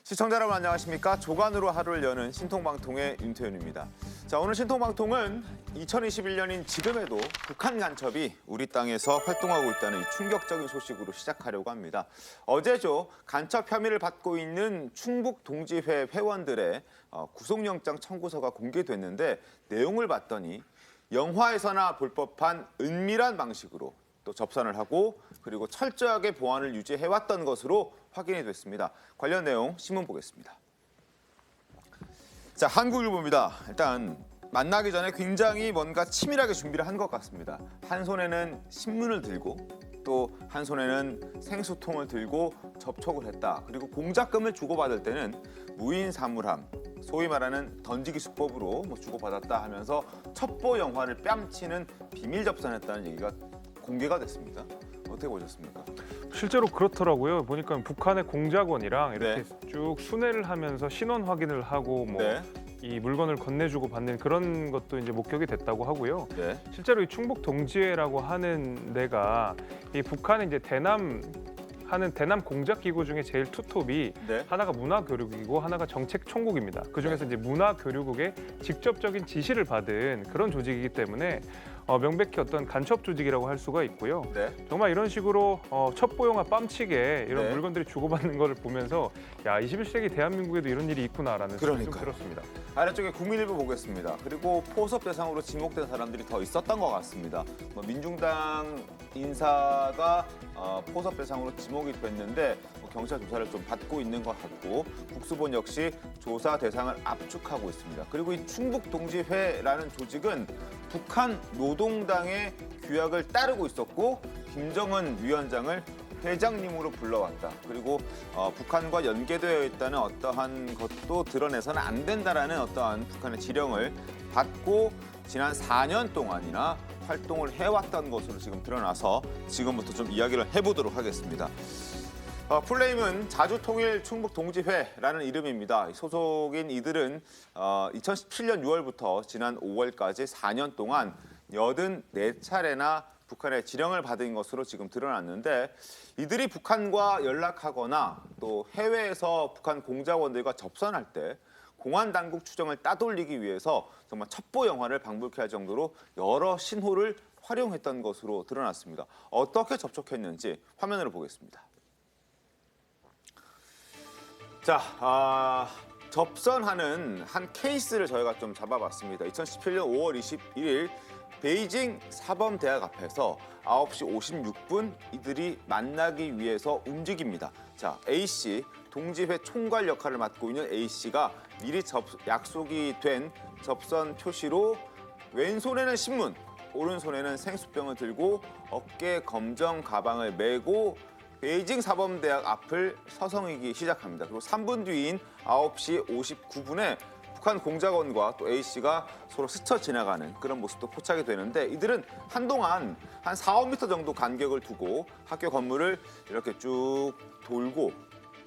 시청자 여러분 안녕하십니까? 조간으로 하루를 여는 신통방통의 윤태윤입니다. 자, 오늘 신통방통은 2021년인 지금에도 북한 간첩이 우리 땅에서 활동하고 있다는 이 충격적인 소식으로 시작하려고 합니다. 어제죠, 간첩 혐의를 받고 있는 충북 동지회 회원들의 구속영장 청구서가 공개됐는데 내용을 봤더니 영화에서나 볼 법한 은밀한 방식으로 또 접선을 하고 그리고 철저하게 보안을 유지해왔던 것으로 확인이 됐습니다. 관련 내용 신문 보겠습니다. 자, 한국일보입니다. 일단 만나기 전에 굉장히 뭔가 치밀하게 준비를 한 것 같습니다. 한 손에는 신문을 들고 또 한 손에는 생수통을 들고 접촉을 했다. 그리고 공작금을 주고받을 때는 무인 사물함, 소위 말하는 던지기 수법으로 주고받았다 하면서 첩보 영화를 뺨치는 비밀 접선했다는 얘기가 공개가 됐습니다. 어떻게 보셨습니까? 실제로 그렇더라고요. 보니까 북한의 공작원이랑 이렇게 네. 쭉 순회를 하면서 신원 확인을 하고 네. 이 물건을 건네주고 받는 그런 것도 이제 목격이 됐다고 하고요. 네. 실제로 이 충북 동지회라고 하는 데가 이 북한의 이제 대남 공작 기구 중에 제일 투톱이 네. 하나가 문화교류국이고 하나가 정책총국입니다. 그 중에서 이제 문화교류국의 직접적인 지시를 받은 그런 조직이기 때문에 명백히 어떤 간첩 조직이라고 할 수가 있고요. 네. 정말 이런 식으로 첩보용화 뺨치게 이런 네. 물건들이 주고받는 거를 보면서 야, 21세기 대한민국에도 이런 일이 있구나라는 생각이 좀 그러니까요. 들었습니다. 아래쪽에 국민일보 보겠습니다. 그리고 포섭 대상으로 지목된 사람들이 더 있었던 것 같습니다. 민중당 인사가 포섭 대상으로 지목이 됐는데 경찰 조사를 좀 받고 있는 것 같고 국수본 역시 조사 대상을 압축하고 있습니다. 그리고 이 충북동지회라는 조직은 북한 노동당의 규약을 따르고 있었고 김정은 위원장을 회장님으로 불러왔다. 그리고 북한과 연계되어 있다는 어떠한 것도 드러내서는 안 된다라는 어떠한 북한의 지령을 받고 지난 4년 동안이나 활동을 해왔던 것으로 지금 드러나서 지금부터 좀 이야기를 해보도록 하겠습니다. 풀네임은 자주통일 충북동지회라는 이름입니다. 소속인 이들은 2017년 6월부터 지난 5월까지 4년 동안 84차례나 북한의 지령을 받은 것으로 지금 드러났는데 이들이 북한과 연락하거나 또 해외에서 북한 공작원들과 접선할 때 공안 당국 추정을 따돌리기 위해서 정말 첩보 영화를 방불케 할 정도로 여러 신호를 활용했던 것으로 드러났습니다. 어떻게 접촉했는지 화면으로 보겠습니다. 자, 접선하는 한 케이스를 저희가 좀 잡아봤습니다. 2017년 5월 21일 베이징 사범대학 앞에서 9시 56분 이들이 만나기 위해서 움직입니다. 자, A씨, 동지회 총괄 역할을 맡고 있는 A씨가 미리 약속이 된 접선 표시로 왼손에는 신문, 오른손에는 생수병을 들고 어깨 검정 가방을 메고 베이징 사범대학 앞을 서성이기 시작합니다. 그리고 3분 뒤인 9시 59분에 북한 공작원과 또 A씨가 서로 스쳐 지나가는 그런 모습도 포착이 되는데 이들은 한동안 한 4, 5m 정도 간격을 두고 학교 건물을 이렇게 쭉 돌고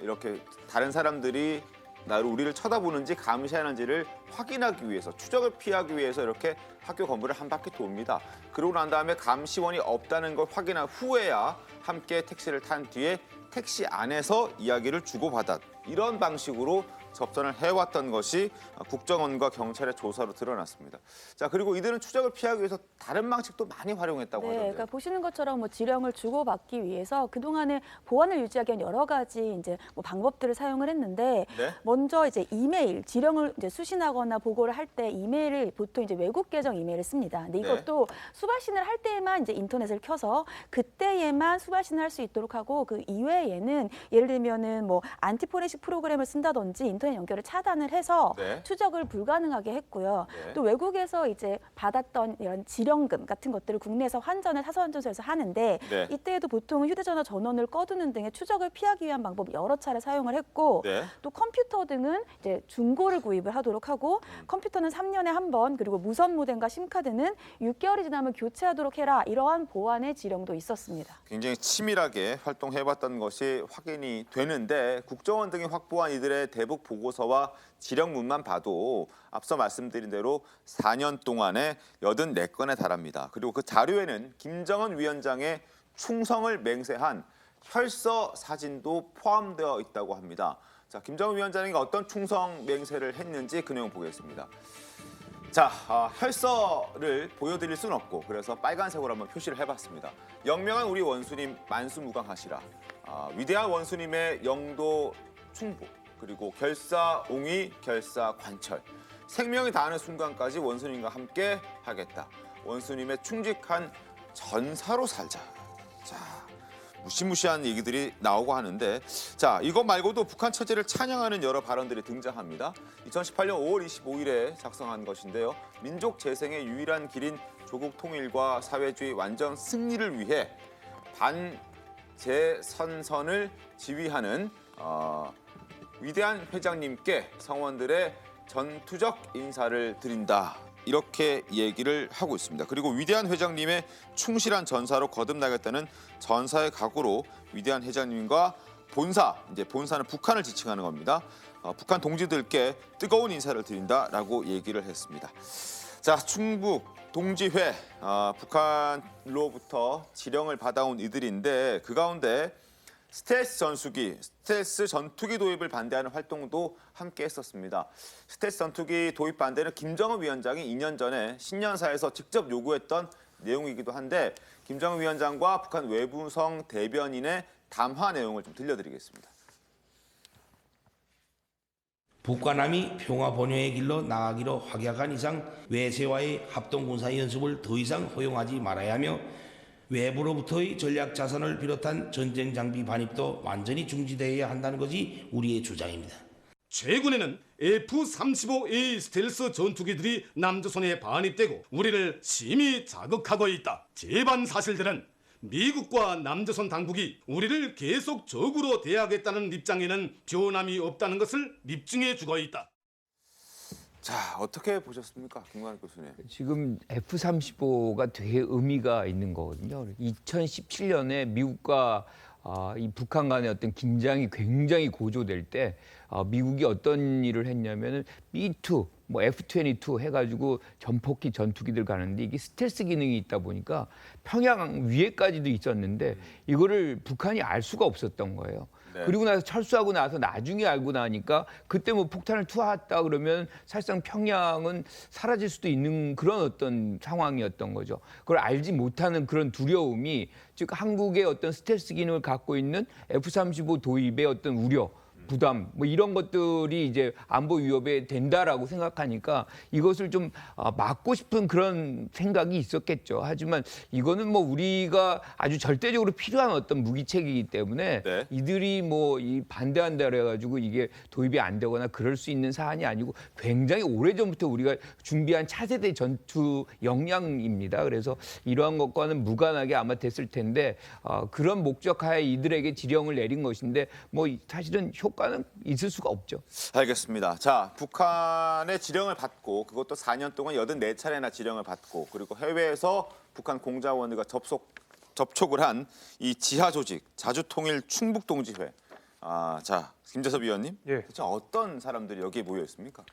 이렇게 다른 사람들이 우리를 쳐다보는지 감시하는지를 확인하기 위해서 추적을 피하기 위해서 이렇게 학교 건물을 한 바퀴 돕니다. 그러고 난 다음에 감시원이 없다는 걸 확인한 후에야 함께 택시를 탄 뒤에 택시 안에서 이야기를 주고받았 이런 방식으로 접선을 해왔던 것이 국정원과 경찰의 조사로 드러났습니다. 자, 그리고 이들은 추적을 피하기 위해서 다른 방식도 많이 활용했다고 하던데요. 그러니까 보시는 것처럼 지령을 주고받기 위해서 그동안에 보안을 유지하기 위한 여러 가지 이제 방법들을 사용을 했는데 네? 먼저 이제 이메일, 지령을 이제 수신하거나 보고를 할 때 이메일을 보통 이제 외국 계정 이메일을 씁니다. 근데 이것도 수발신을 할 때에만 이제 인터넷을 켜서 그때에만 수발신을 할 수 있도록 하고 그 이외에는 예를 들면은 안티포렌식 프로그램을 쓴다든지 인터넷 연결을 차단을 해서 추적을 불가능하게 했고요. 또 외국에서 이제 받았던 이런 지령금 같은 것들을 국내에서 환전을 사서환전소에서 하는데 이때에도 보통 휴대전화 전원을 꺼두는 등의 추적을 피하기 위한 방법 여러 차례 사용을 했고 또 컴퓨터 등은 이제 중고를 구입을 하도록 하고 컴퓨터는 3년에 한 번 그리고 무선 모뎀과 심카드는 6개월이 지나면 교체하도록 해라 이러한 보안의 지령도 있었습니다. 굉장히 치밀하게 활동해봤던 것이 확인이 되는데 국정원 등이 확보한 이들의 대북 보고서와 지령문만 봐도 앞서 말씀드린 대로 4년 동안에 84건에 달합니다. 그리고 그 자료에는 김정은 위원장의 충성을 맹세한 혈서 사진도 포함되어 있다고 합니다. 자, 김정은 위원장이 어떤 충성 맹세를 했는지 그 내용 보겠습니다. 자, 혈서를 보여드릴 수는 없고 그래서 빨간색으로 한번 표시를 해봤습니다. 영명한 우리 원수님 만수무강하시라. 위대한 원수님의 영도 충복 그리고 결사옹위 결사관철 생명이 다하는 순간까지 원수님과 함께 하겠다. 원수님의 충직한 전사로 살자. 자, 무시무시한 얘기들이 나오고 하는데 자, 이것 말고도 북한 처지를 찬양하는 여러 발언들이 등장합니다. 2018년 5월 25일에 작성한 것인데요. 민족 재생의 유일한 길인 조국 통일과 사회주의 완전 승리를 위해 반재선선을 지휘하는 위대한 회장님께 성원들의 전투적 인사를 드린다. 이렇게 얘기를 하고 있습니다. 그리고 위대한 회장님의 충실한 전사로 거듭나겠다는 전사의 각오로 위대한 회장님과 본사는 북한을 지칭하는 겁니다. 북한 동지들께 뜨거운 인사를 드린다라고 얘기를 했습니다. 자, 충북 동지회 북한로부터 지령을 받아온 이들인데 그 가운데 스텔스 전투기 도입을 반대하는 활동도 함께 했었습니다. 스텔스 전투기 도입 반대는 김정은 위원장이 2년 전에 신년사에서 직접 요구했던 내용이기도 한데 김정은 위원장과 북한 외무성 대변인의 담화 내용을 좀 들려드리겠습니다. 북한함이 평화 번영의 길로 나가기로 확약한 이상 외세와의 합동군사 연습을 더 이상 허용하지 말아야 하며 외부로부터의 전략 자산을 비롯한 전쟁 장비 반입도 완전히 중지되어야 한다는 것이 우리의 주장입니다. 최근에는 F-35A 스텔스 전투기들이 남조선에 반입되고 우리를 심히 자극하고 있다. 재반 사실들은 미국과 남조선 당국이 우리를 계속 적으로 대하겠다는 입장에는 변함이 없다는 것을 입증해 주고 있다. 자, 어떻게 보셨습니까, 김관욱 교수님? 지금 F-35가 되게 의미가 있는 거거든요. 2017년에 미국과 이 북한 간의 어떤 긴장이 굉장히 고조될 때 미국이 어떤 일을 했냐면은 B-2, 뭐 F-22 해가지고 전폭기 전투기들 가는데 이게 스텔스 기능이 있다 보니까 평양 위에까지도 있었는데 이거를 북한이 알 수가 없었던 거예요. 네. 그리고 나서 철수하고 나서 나중에 알고 나니까 그때 뭐 폭탄을 투하했다 그러면 사실상 평양은 사라질 수도 있는 그런 어떤 상황이었던 거죠. 그걸 알지 못하는 그런 두려움이 즉 한국의 어떤 스텔스 기능을 갖고 있는 F-35 도입의 어떤 우려, 부담 뭐 이런 것들이 이제 안보 위협에 된다라고 생각하니까 이것을 좀 막고 싶은 그런 생각이 있었겠죠. 하지만 이거는 뭐 우리가 아주 절대적으로 필요한 어떤 무기체계이기 때문에 네. 이들이 뭐 이 반대한다 그래가지고 이게 도입이 안 되거나 그럴 수 있는 사안이 아니고 굉장히 오래전부터 우리가 준비한 차세대 전투 역량입니다. 그래서 이러한 것과는 무관하게 아마 됐을 텐데 그런 목적하에 이들에게 지령을 내린 것인데 뭐 사실은 효과는 있을 수가 없죠. 알겠습니다. 자, 북한의 지령을 받고 그것도 4년 동안 84차례나 지령을 받고 그리고 해외에서 북한 공자원들과 접촉을 한 이 지하 조직 자주통일 충북동지회. 자, 김재섭 위원님, 예. 대체 어떤 사람들이 여기에 모여 있습니까?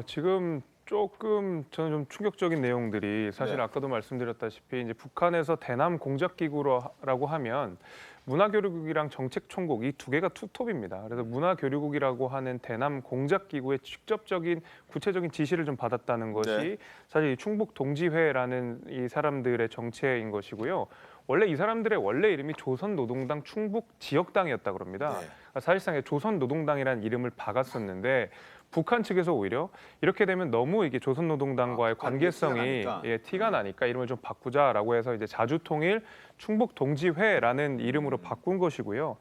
지금 조금 저는 좀 충격적인 내용들이 사실 네. 아까도 말씀드렸다시피 이제 북한에서 대남 공작기구라고 하면 문화교류국이랑 정책총국 이 두 개가 투톱입니다. 그래서 문화교류국이라고 하는 대남 공작기구의 직접적인 구체적인 지시를 좀 받았다는 것이 네. 사실 이 충북동지회라는 이 사람들의 정체인 것이고요. 원래 이 사람들의 원래 이름이 조선노동당 충북지역당이었다 그럽니다. 네. 사실상 조선노동당이라는 이름을 박았었는데 북한 측에서 오히려 이렇게 되면 너무 이게 조선노동당과의 관계성이 티가 나니까 이름을 좀 바꾸자라고 해서 이제 자주통일 충북동지회라는 이름으로 바꾼 것이고요.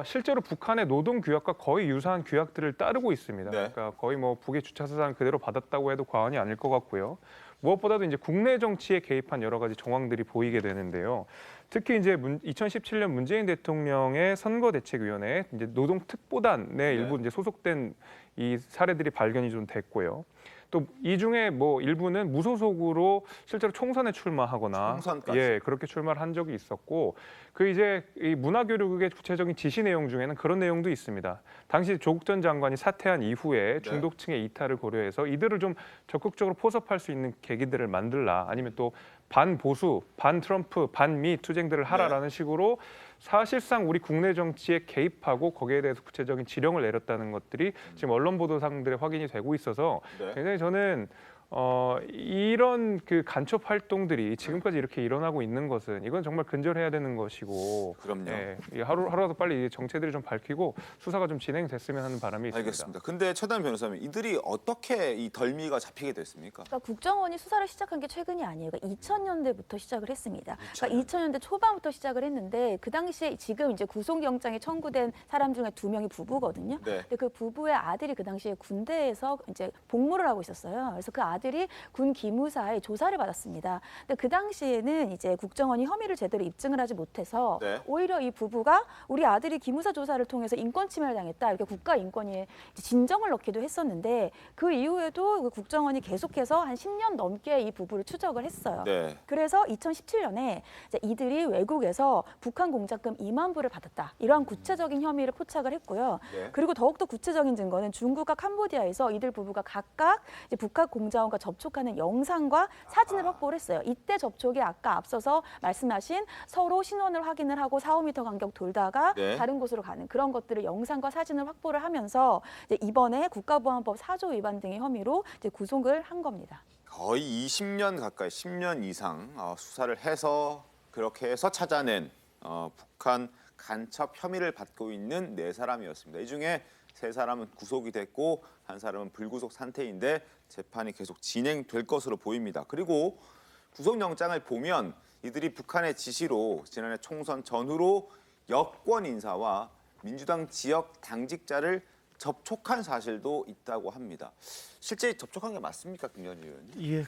실제로 북한의 노동 규약과 거의 유사한 규약들을 따르고 있습니다. 네. 그러니까 거의 뭐 북의 주차 사상 그대로 받았다고 해도 과언이 아닐 것 같고요. 무엇보다도 이제 국내 정치에 개입한 여러 가지 정황들이 보이게 되는데요. 특히 이제 2017년 문재인 대통령의 선거대책위원회에 이제 노동특보단에 일부 이제 소속된 이 사례들이 발견이 좀 됐고요. 또 이 중에 뭐 일부는 무소속으로 실제로 총선에 출마하거나 총선까지. 그렇게 출마를 한 적이 있었고 그 이제 이 문화교류국의 구체적인 지시 내용 중에는 그런 내용도 있습니다. 당시 조국 전 장관이 사퇴한 이후에 중도층의 이탈을 고려해서 이들을 좀 적극적으로 포섭할 수 있는 계기들을 만들라 아니면 또 반보수, 반트럼프, 반미 투쟁들을 하라라는 식으로 사실상 우리 국내 정치에 개입하고 거기에 대해서 구체적인 지령을 내렸다는 것들이 지금 언론 보도상들의 확인이 되고 있어서 네. 굉장히 저는 이런 그 간첩 활동들이 지금까지 이렇게 일어나고 있는 것은 이건 정말 근절해야 되는 것이고, 그럼요. 예, 하루라도 빨리 이 정체들이 좀 밝히고 수사가 좀 진행됐으면 하는 바람이 있습니다. 알겠습니다. 근데 최단 변호사님, 이들이 어떻게 이 덜미가 잡히게 됐습니까? 그러니까 국정원이 수사를 시작한 게 최근이 아니에요. 그러니까 2000년대부터 시작을 했습니다. 그러니까 2000년대 초반부터 시작을 했는데 그 당시에 지금 이제 구속영장이 청구된 사람 중에 2명이 부부거든요. 네. 근데 그 부부의 아들이 그 당시에 군대에서 이제 복무를 하고 있었어요. 그래서 그 아들이 군 기무사에 조사를 받았습니다. 근데 그 당시에는 이제 국정원이 혐의를 제대로 입증을 하지 못해서 네. 오히려 이 부부가 우리 아들이 기무사 조사를 통해서 인권 침해를 당했다 이렇게 국가인권위에 진정을 넣기도 했었는데 그 이후에도 그 국정원이 계속해서 한 10년 넘게 이 부부를 추적을 했어요. 네. 그래서 2017년에 이들이 외국에서 북한 공작금 2만 불을 받았다. 이러한 구체적인 혐의를 포착을 했고요. 네. 그리고 더욱더 구체적인 증거는 중국과 캄보디아에서 이들 부부가 각각 이제 북한 공작원과 접촉하는 영상과 사진을 확보를 했어요. 이때 접촉이 아까 앞서서 말씀하신 서로 신원을 확인을 하고 4~5m 간격 돌다가 네. 다른 곳으로 가는 그런 것들을 영상과 사진을 확보를 하면서 이제 이번에 국가보안법 4조 위반 등의 혐의로 이제 구속을 한 겁니다. 거의 20년 가까이 10년 이상 수사를 해서 그렇게 해서 찾아낸 북한 간첩 혐의를 받고 있는 4사람이었습니다. 이 중에 3사람은 구속이 됐고 1사람은 불구속 상태인데 재판이 계속 진행될 것으로 보입니다. 그리고 구속영장을 보면 이들이 북한의 지시로 지난해 총선 전후로 여권 인사와 민주당 지역 당직자를 접촉한 사실도 있다고 합니다. 실제 접촉한 게 맞습니까, 김현희 의원님? 예,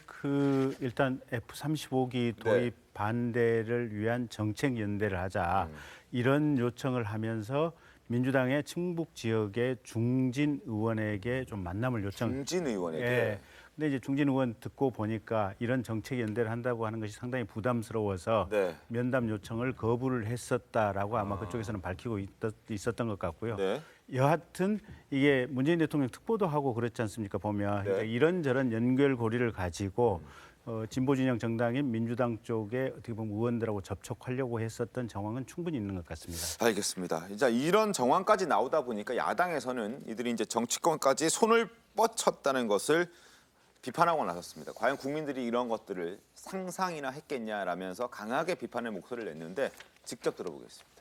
일단 F-35기 도입 반대를 위한 정책 연대를 하자 이런 요청을 하면서 민주당의 충북 지역의 중진 의원에게 좀 만남을 요청. 중진 의원에게. 예. 근데 이제 중진 의원 듣고 보니까 이런 정책 연대를 한다고 하는 것이 상당히 부담스러워서 네. 면담 요청을 거부를 했었다라고 아마 그쪽에서는 밝히고 있었던 것 같고요. 네. 여하튼 이게 문재인 대통령 특보도 하고 그렇지 않습니까? 보면 네. 그러니까 이런저런 연결고리를 가지고 진보 진영 정당인 민주당 쪽에 어떻게 보면 의원들하고 접촉하려고 했었던 정황은 충분히 있는 것 같습니다. 알겠습니다. 이제 이런 정황까지 나오다 보니까 야당에서는 이들이 이제 정치권까지 손을 뻗쳤다는 것을 비판하고 나섰습니다. 과연 국민들이 이런 것들을 상상이나 했겠냐라면서 강하게 비판의 목소리를 냈는데 직접 들어보겠습니다.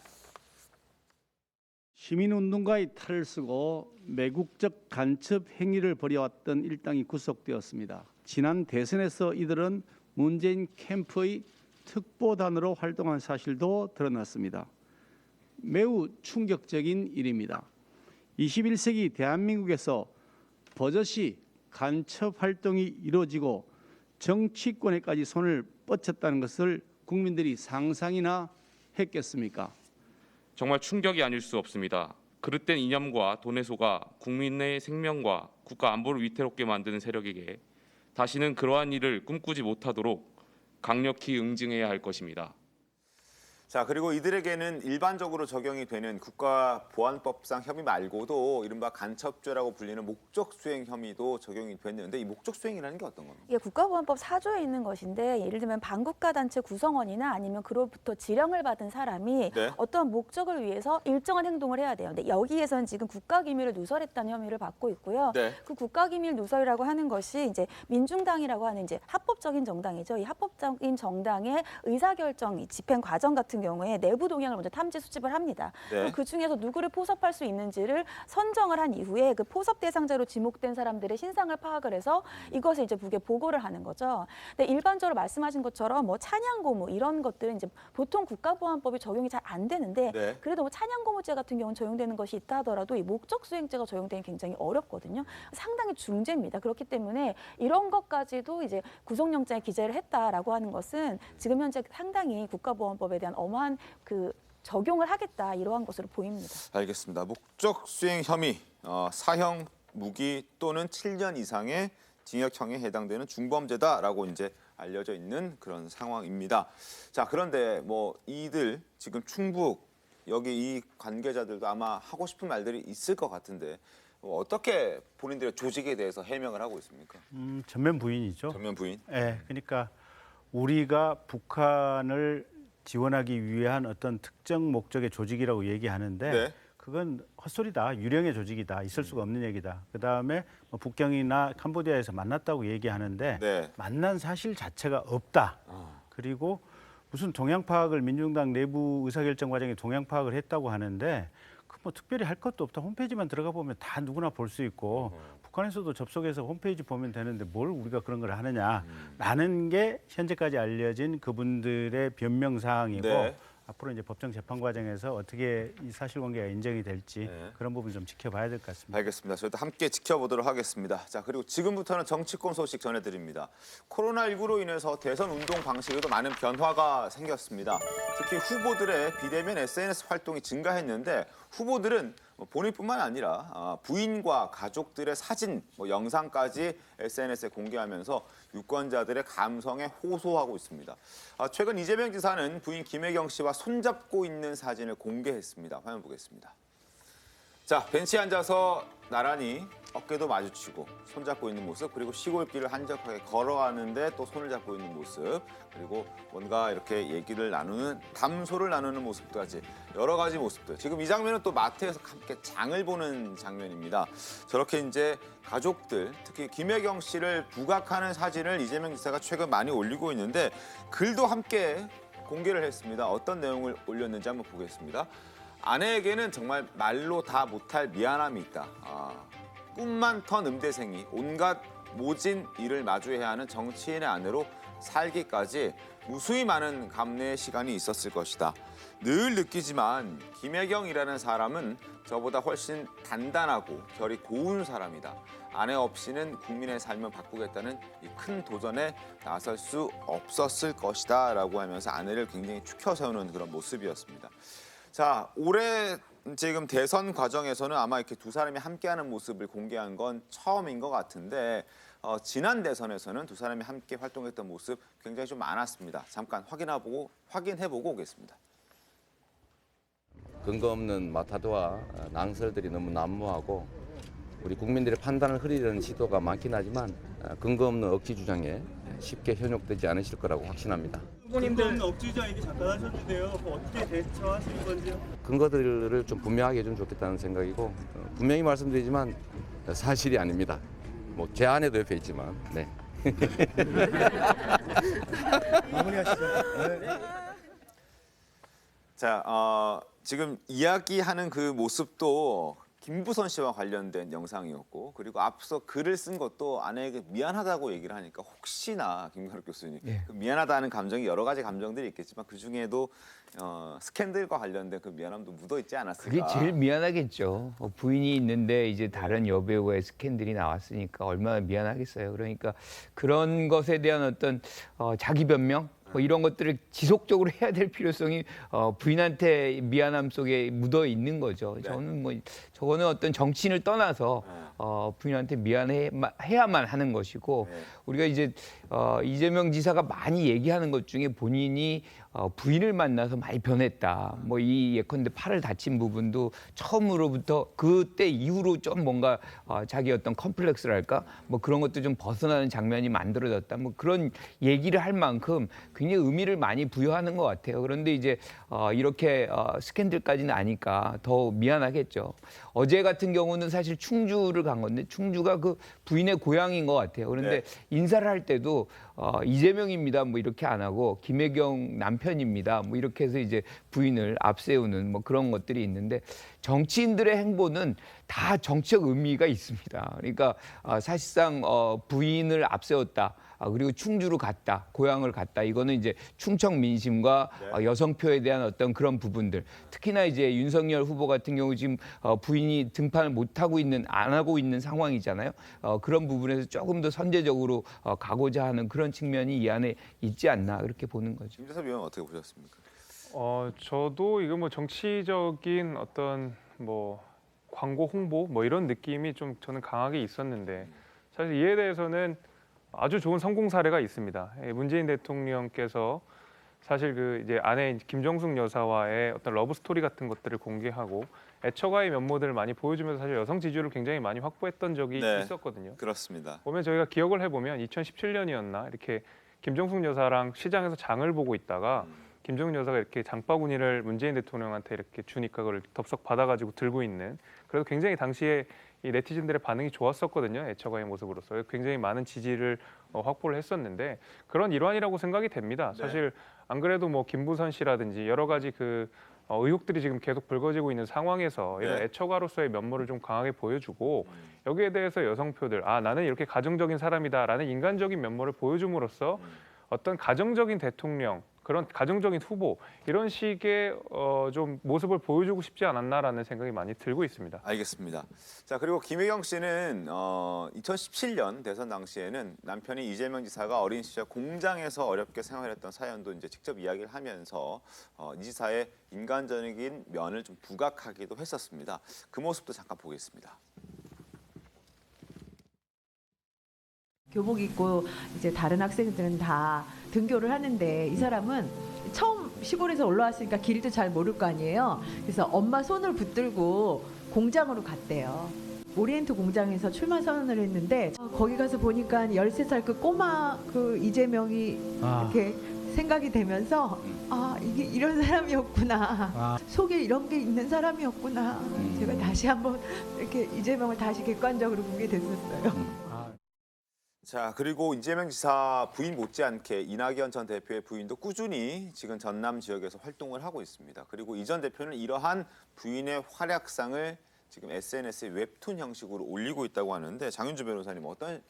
시민운동가의 탈을 쓰고 매국적 간첩 행위를 벌여왔던 일당이 구속되었습니다. 지난 대선에서 이들은 문재인 캠프의 특보단으로 활동한 사실도 드러났습니다. 매우 충격적인 일입니다. 21세기 대한민국에서 버젓이 간첩 활동이 이루어지고 정치권에까지 손을 뻗쳤다는 것을 국민들이 상상이나 했겠습니까? 정말 충격이 아닐 수 없습니다. 그릇된 이념과 돈의 소가 국민의 생명과 국가 안보를 위태롭게 만드는 세력에게 다시는 그러한 일을 꿈꾸지 못하도록 강력히 응징해야 할 것입니다. 자, 그리고 이들에게는 일반적으로 적용이 되는 국가보안법상 혐의 말고도 이른바 간첩죄라고 불리는 목적수행 혐의도 적용이 됐는데 이 목적수행이라는 게 어떤 겁니까? 이게 국가보안법 4조에 있는 것인데 예를 들면 반국가 단체 구성원이나 아니면 그로부터 지령을 받은 사람이 네. 어떠한 목적을 위해서 일정한 행동을 해야 돼요. 근데 여기에서는 지금 국가기밀을 누설했다는 혐의를 받고 있고요. 네. 그 국가기밀 누설이라고 하는 것이 이제 민중당이라고 하는 이제 합법적인 정당이죠. 이 합법적인 정당의 의사결정, 집행 과정 같은 경우에 내부 동향을 먼저 탐지 수집을 합니다. 네. 그 중에서 누구를 포섭할 수 있는지를 선정을 한 이후에 그 포섭 대상자로 지목된 사람들의 신상을 파악을 해서 이것을 이제 북에 보고를 하는 거죠. 근데 일반적으로 말씀하신 것처럼 뭐 찬양고무 이런 것들은 이제 보통 국가보안법이 적용이 잘 안 되는데 네. 그래도 뭐 찬양고무죄 같은 경우는 적용되는 것이 있다 하더라도 이 목적수행죄가 적용되기 굉장히 어렵거든요. 상당히 중죄입니다. 그렇기 때문에 이런 것까지도 이제 구속영장에 기재를 했다라고 하는 것은 지금 현재 상당히 국가보안법에 대한 엄한 그 적용을 하겠다 이러한 것으로 보입니다. 알겠습니다. 목적수행 혐의, 사형, 무기 또는 7년 이상의 징역형에 해당되는 중범죄다라고 이제 알려져 있는 그런 상황입니다. 자, 그런데 뭐 이들 지금 충북 여기 이 관계자들도 아마 하고 싶은 말들이 있을 것 같은데 어떻게 본인들의 조직에 대해서 해명을 하고 있습니까? 전면 부인이죠. 전면 부인. 예, 그러니까 우리가 북한을 지원하기 위한 어떤 특정 목적의 조직이라고 얘기하는데 네. 그건 헛소리다. 유령의 조직이다. 있을 수가 없는 얘기다. 그다음에 뭐 북경이나 캄보디아에서 만났다고 얘기하는데 네. 만난 사실 자체가 없다. 그리고 무슨 동향 파악을 민주당 내부 의사결정 과정에 동향 파악을 했다고 하는데 그 뭐 특별히 할 것도 없다. 홈페이지만 들어가 보면 다 누구나 볼 수 있고 북한에서도 접속해서 홈페이지 보면 되는데 뭘 우리가 그런 걸 하느냐라는 게 현재까지 알려진 그분들의 변명 사항이고 네. 앞으로 이제 법정 재판 과정에서 어떻게 이 사실관계가 인정이 될지 네. 그런 부분 좀 지켜봐야 될 것 같습니다. 알겠습니다. 저희도 함께 지켜보도록 하겠습니다. 자, 그리고 지금부터는 정치권 소식 전해드립니다. 코로나19로 인해서 대선 운동 방식에도 많은 변화가 생겼습니다. 특히 후보들의 비대면 SNS 활동이 증가했는데 후보들은 본인뿐만 아니라 부인과 가족들의 사진, 영상까지 SNS에 공개하면서 유권자들의 감성에 호소하고 있습니다. 최근 이재명 지사는 부인 김혜경 씨와 손잡고 있는 사진을 공개했습니다. 화면 보겠습니다. 자, 벤치에 앉아서 나란히 어깨도 마주치고 손잡고 있는 모습, 그리고 시골길을 한적하게 걸어가는데 또 손을 잡고 있는 모습, 그리고 뭔가 이렇게 얘기를 나누는, 담소를 나누는 모습까지 여러 가지 모습들. 지금 이 장면은 또 마트에서 함께 장을 보는 장면입니다. 저렇게 이제 가족들, 특히 김혜경 씨를 부각하는 사진을 이재명 지사가 최근 많이 올리고 있는데 글도 함께 공개를 했습니다. 어떤 내용을 올렸는지 한번 보겠습니다. 아내에게는 정말 말로 다 못할 미안함이 있다. 꿈만 턴 음대생이 온갖 모진 일을 마주해야 하는 정치인의 아내로 살기까지 무수히 많은 감내의 시간이 있었을 것이다. 늘 느끼지만 김혜경이라는 사람은 저보다 훨씬 단단하고 결이 고운 사람이다. 아내 없이는 국민의 삶을 바꾸겠다는 이 큰 도전에 나설 수 없었을 것이다 라고 하면서 아내를 굉장히 추켜 세우는 그런 모습이었습니다. 자, 올해 지금 대선 과정에서는 아마 이렇게 두 사람이 함께하는 모습을 공개한 건 처음인 것 같은데 지난 대선에서는 두 사람이 함께 활동했던 모습 굉장히 좀 많았습니다. 잠깐 확인해보고 오겠습니다. 근거 없는 마타도와 낭설들이 너무 난무하고 우리 국민들의 판단을 흐리려는 시도가 많긴 하지만 근거 없는 억지 주장에 쉽게 현혹되지 않으실 거라고 확신합니다. 후보님들 억지 주장 얘기 잠깐 하셨는데요. 어떻게 대처하실 건지요? 근거들을 좀 분명하게 해주면 좋겠다는 생각이고 분명히 말씀드리지만 사실이 아닙니다. 뭐 제 아내도 옆에 있지만. 네. 마무리하시죠. 네. 자, 지금 이야기하는 그 모습도 김부선 씨와 관련된 영상이었고, 그리고 앞서 글을 쓴 것도 아내에게 미안하다고 얘기를 하니까 혹시나 김가루 교수님 그 미안하다는 감정이 여러 가지 감정들이 있겠지만 그 중에도 스캔들과 관련된 그 미안함도 묻어 있지 않았을까. 그게 제일 미안하겠죠. 부인이 있는데 이제 다른 여배우의 스캔들이 나왔으니까 얼마나 미안하겠어요. 그러니까 그런 것에 대한 어떤 자기 변명 뭐 이런 것들을 지속적으로 해야 될 필요성이 부인한테 미안함 속에 묻어 있는 거죠. 네. 저는 뭐 저거는 어떤 정치인을 떠나서 부인한테 미안해야만 하는 것이고 네. 우리가 이제 이재명 지사가 많이 얘기하는 것 중에 본인이 부인을 만나서 많이 변했다. 뭐 이 예컨대 팔을 다친 부분도 처음으로부터 그때 이후로 좀 뭔가 자기 어떤 컴플렉스랄까 뭐 그런 것도 좀 벗어나는 장면이 만들어졌다. 뭐 그런 얘기를 할 만큼 굉장히 의미를 많이 부여하는 것 같아요. 그런데 이제 이렇게 스캔들까지는 아니까 더 미안하겠죠. 어제 같은 경우는 사실 충주를 간 건데 충주가 그 부인의 고향인 것 같아요. 그런데 네. 인사를 할 때도 이재명입니다. 뭐 이렇게 안 하고 김혜경 남편입니다. 뭐 이렇게 해서 이제 부인을 앞세우는 뭐 그런 것들이 있는데 정치인들의 행보는 다 정치적 의미가 있습니다. 그러니까 사실상 부인을 앞세웠다. 그리고 충주로 갔다, 고향을 갔다. 이거는 이제 충청 민심과 여성표에 대한 어떤 그런 부분들. 특히나 이제 윤석열 후보 같은 경우 지금 부인이 등판을 안 하고 있는 상황이잖아요. 그런 부분에서 조금 더 선제적으로 가고자 하는 그런 측면이 이 안에 있지 않나 그렇게 보는 거죠. 김재섭 위원 어떻게 보셨습니까? 저도 이거 뭐 정치적인 어떤 뭐 광고 홍보 뭐 이런 느낌이 좀 저는 강하게 있었는데 사실 이에 대해서는 아주 좋은 성공 사례가 있습니다. 문재인 대통령께서 사실 그 이제 아내 김정숙 여사와의 어떤 러브 스토리 같은 것들을 공개하고 애처가의 면모들을 많이 보여주면서 사실 여성 지지율을 굉장히 많이 확보했던 적이 네. 있었거든요. 그렇습니다. 보면 저희가 기억을 해보면 2017년이었나 이렇게 김정숙 여사랑 시장에서 장을 보고 있다가 김정은 여사가 이렇게 장바구니를 문재인 대통령한테 이렇게 주니까 그걸 덥석 받아가지고 들고 있는 그래서 굉장히 당시에 이 네티즌들의 반응이 좋았었거든요. 애처가의 모습으로서 굉장히 많은 지지를 확보를 했었는데 그런 일환이라고 생각이 됩니다. 네. 사실 안 그래도 뭐 김부선 씨라든지 여러 가지 그 의혹들이 지금 계속 불거지고 있는 상황에서 이런 네. 애처가로서의 면모를 좀 강하게 보여주고 여기에 대해서 여성표들 나는 이렇게 가정적인 사람이다라는 인간적인 면모를 보여줌으로써 어떤 가정적인 대통령 그런 가정적인 후보 이런 식의 좀 모습을 보여주고 싶지 않았나라는 생각이 많이 들고 있습니다. 알겠습니다. 자, 그리고 김혜경 씨는 2017년 대선 당시에는 남편이 이재명 지사가 어린 시절 공장에서 어렵게 생활했던 사연도 이제 직접 이야기를 하면서 이 지사의 인간적인 면을 좀 부각하기도 했었습니다. 그 모습도 잠깐 보겠습니다. 교복 입고 이제 다른 학생들은 다 등교를 하는데 이 사람은 처음 시골에서 올라왔으니까 길도 잘 모를 거 아니에요. 그래서 엄마 손을 붙들고 공장으로 갔대요. 오리엔트 공장에서 출마 선언을 했는데 거기 가서 보니까 13살 그 꼬마 그 이재명이 이렇게 생각이 되면서 이게 이런 사람이었구나. 속에 이런 게 있는 사람이었구나. 제가 다시 한번 이렇게 이재명을 다시 객관적으로 보게 됐었어요. 자, 그리고 이재명 지사 부인 못지않게 이낙연 전 대표의 부인도 꾸준히 지금 전남 지역에서 활동을 하고 있습니다. 그리고 이 전 대표는 이러한 부인의 활약상을 지금 SNS에 웹툰 형식으로 올리고 있다고 하는데 장윤주 변호사님 어떤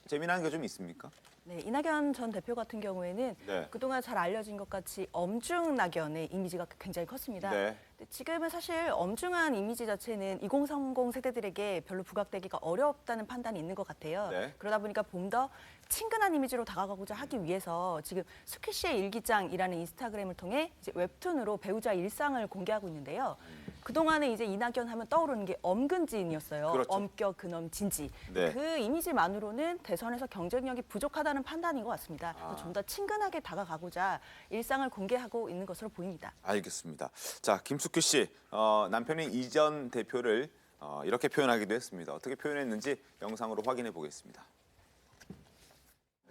재미난 게 좀 있습니까? 네, 이낙연 전 대표 같은 경우에는 네. 그동안 잘 알려진 것 같이 엄중 낙연의 이미지가 굉장히 컸습니다. 네. 근데 지금은 사실 엄중한 이미지 자체는 2030 세대들에게 별로 부각되기가 어렵다는 판단이 있는 것 같아요. 네. 그러다 보니까 좀 더 친근한 이미지로 다가가고자 하기 위해서 지금 수키 씨의 일기장이라는 인스타그램을 통해 이제 웹툰으로 배우자 일상을 공개하고 있는데요. 그동안에 이제 이낙연 하면 떠오르는 게 엄근진이었어요. 그렇죠. 엄격, 근엄, 진지. 네. 그 이미지만으로는 대선에서 경쟁력이 부족하다는 판단인 것 같습니다. 좀 더 친근하게 다가가고자 일상을 공개하고 있는 것으로 보입니다. 알겠습니다. 자, 김숙규 씨, 남편이 이 전 대표를 이렇게 표현하기도 했습니다. 어떻게 표현했는지 영상으로 확인해 보겠습니다.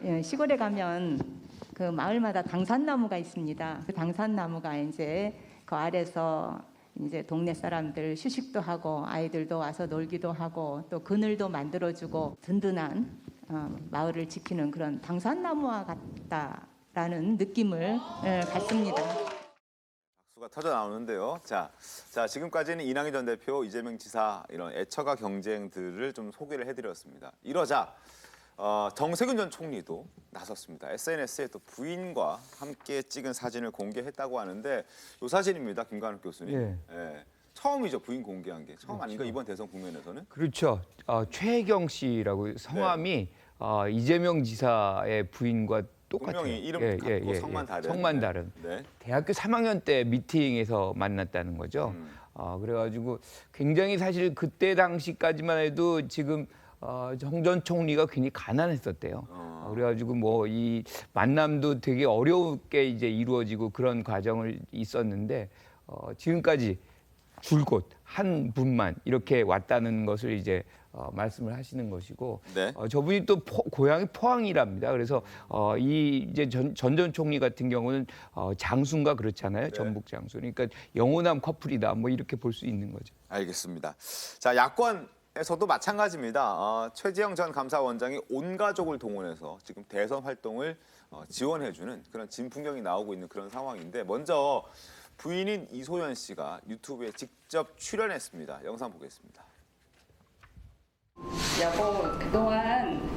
예, 시골에 가면 그 마을마다 당산나무가 있습니다. 그 당산나무가 이제 그 아래서 이제 동네 사람들 휴식도 하고 아이들도 와서 놀기도 하고 또 그늘도 만들어주고 든든한 마을을 지키는 그런 당산나무와 같다라는 느낌을 갖습니다. 박수가 터져 나오는데요. 자, 지금까지는 이낙연 전 대표, 이재명 지사 이런 애처가 경쟁들을 좀 소개를 해드렸습니다. 이러자 정세균 전 총리도 나섰습니다. SNS에 또 부인과 함께 찍은 사진을 공개했다고 하는데 이 사진입니다, 김관욱 교수님. 예. 처음이죠, 부인 공개한 게. 처음 아닌가, 이번 대선 국면에서는? 그렇죠. 최혜경 씨라고 성함이 이재명 지사의 부인과 똑같아요. 분명히 이름 같고 성만 다른. 성만 다른. 네. 대학교 3학년 때 미팅에서 만났다는 거죠. 그래가지고 굉장히 사실 그때 당시까지만 해도 지금 정 전 총리가 굉장히 가난했었대요. 그래가지고 뭐 이 만남도 되게 어렵게 이제 이루어지고 그런 과정을 있었는데 지금까지 줄곧 한 분만 이렇게 왔다는 것을 이제 말씀을 하시는 것이고 네. 저분이 또 고향이 포항이랍니다. 그래서 이 이제 전 총리 같은 경우는 장수인가 그렇잖아요. 전북 장수. 그러니까 영호남 커플이다. 뭐 이렇게 볼 수 있는 거죠. 알겠습니다. 자, 야권에서도 마찬가지입니다. 최재형 전 감사원장이 온 가족을 동원해서 지금 대선 활동을 지원해주는 그런 진풍경이 나오고 있는 그런 상황인데 먼저 부인인 이소연 씨가 유튜브에 직접 출연했습니다. 영상 보겠습니다. 여보, 그동안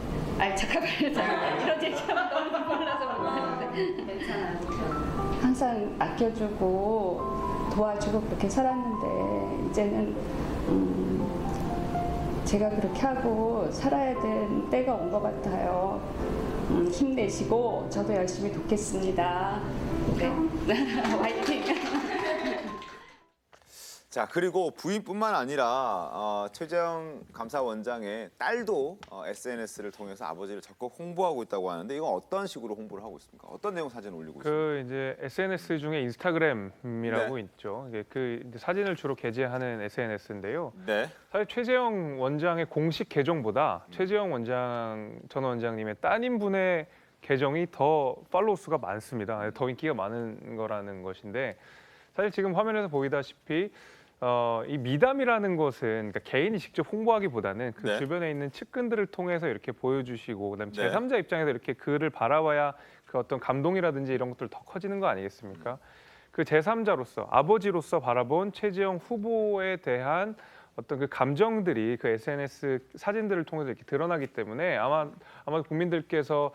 착하고 이런 얘기하면 너무 몰라서 그러는데 괜찮아요. 항상 아껴주고 도와주고 그렇게 살았는데 이제는 제가 그렇게 하고 살아야 되는 때가 온 것 같아요. 힘내시고 저도 열심히 돕겠습니다. 네. 화이팅! 자, 그리고 부인뿐만 아니라 최재형 감사원장의 딸도 SNS를 통해서 아버지를 적극 홍보하고 있다고 하는데 이건 어떤 식으로 홍보를 하고 있습니까? 어떤 내용 사진을 올리고 있습니까? 이제 SNS 중에 인스타그램이라고 있죠. 이제 이제 사진을 주로 게재하는 SNS인데요. 네. 사실 최재형 원장의 공식 계정보다 최재형 전 원장님의 따님분의 계정이 더 팔로우 수가 많습니다. 더 인기가 많은 거라는 것인데 사실 지금 화면에서 보이다시피 이 미담이라는 것은 그러니까 개인이 직접 홍보하기보다는 그 네. 주변에 있는 측근들을 통해서 이렇게 보여주시고 그다음에 네. 제3자 입장에서 이렇게 글을 바라봐야 그 어떤 감동이라든지 이런 것들 더 커지는 거 아니겠습니까? 그 제3자로서 아버지로서 바라본 최재형 후보에 대한 어떤 그 감정들이 그 SNS 사진들을 통해서 이렇게 드러나기 때문에 아마 국민들께서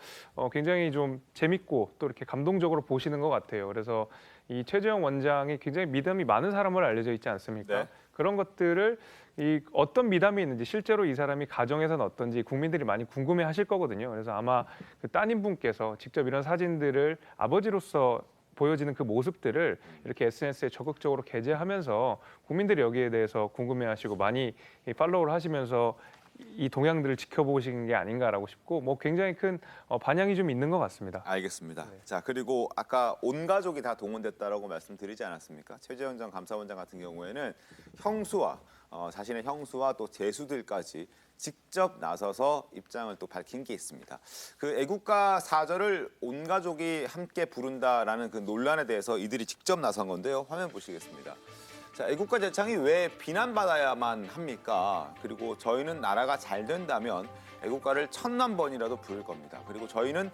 굉장히 좀 재밌고 또 이렇게 감동적으로 보시는 것 같아요. 그래서 이 최재형 원장이 굉장히 미담이 많은 사람으로 알려져 있지 않습니까? 네. 그런 것들을 이 어떤 미담이 있는지 실제로 이 사람이 가정에서는 어떤지 국민들이 많이 궁금해하실 거거든요. 그래서 아마 그 따님분께서 직접 이런 사진들을 아버지로서 보여지는 그 모습들을 이렇게 SNS에 적극적으로 게재하면서 국민들이 여기에 대해서 궁금해하시고 많이 팔로우를 하시면서 이 동향들을 지켜보시는 게 아닌가라고 싶고 뭐 굉장히 큰 반향이 좀 있는 것 같습니다. 알겠습니다. 자, 그리고 아까 온 가족이 다 동원됐다라고 말씀드리지 않았습니까? 최재형 전 감사원장 같은 경우에는 형수와 자신의 형수와 또 제수들까지 직접 나서서 입장을 또 밝힌 게 있습니다. 그 애국가 4절을 온 가족이 함께 부른다라는 그 논란에 대해서 이들이 직접 나선 건데요. 화면 보시겠습니다. 자, 애국가 제창이 왜 비난받아야만 합니까? 그리고 저희는 나라가 잘 된다면 애국가를 1000만 번이라도 부를 겁니다. 그리고 저희는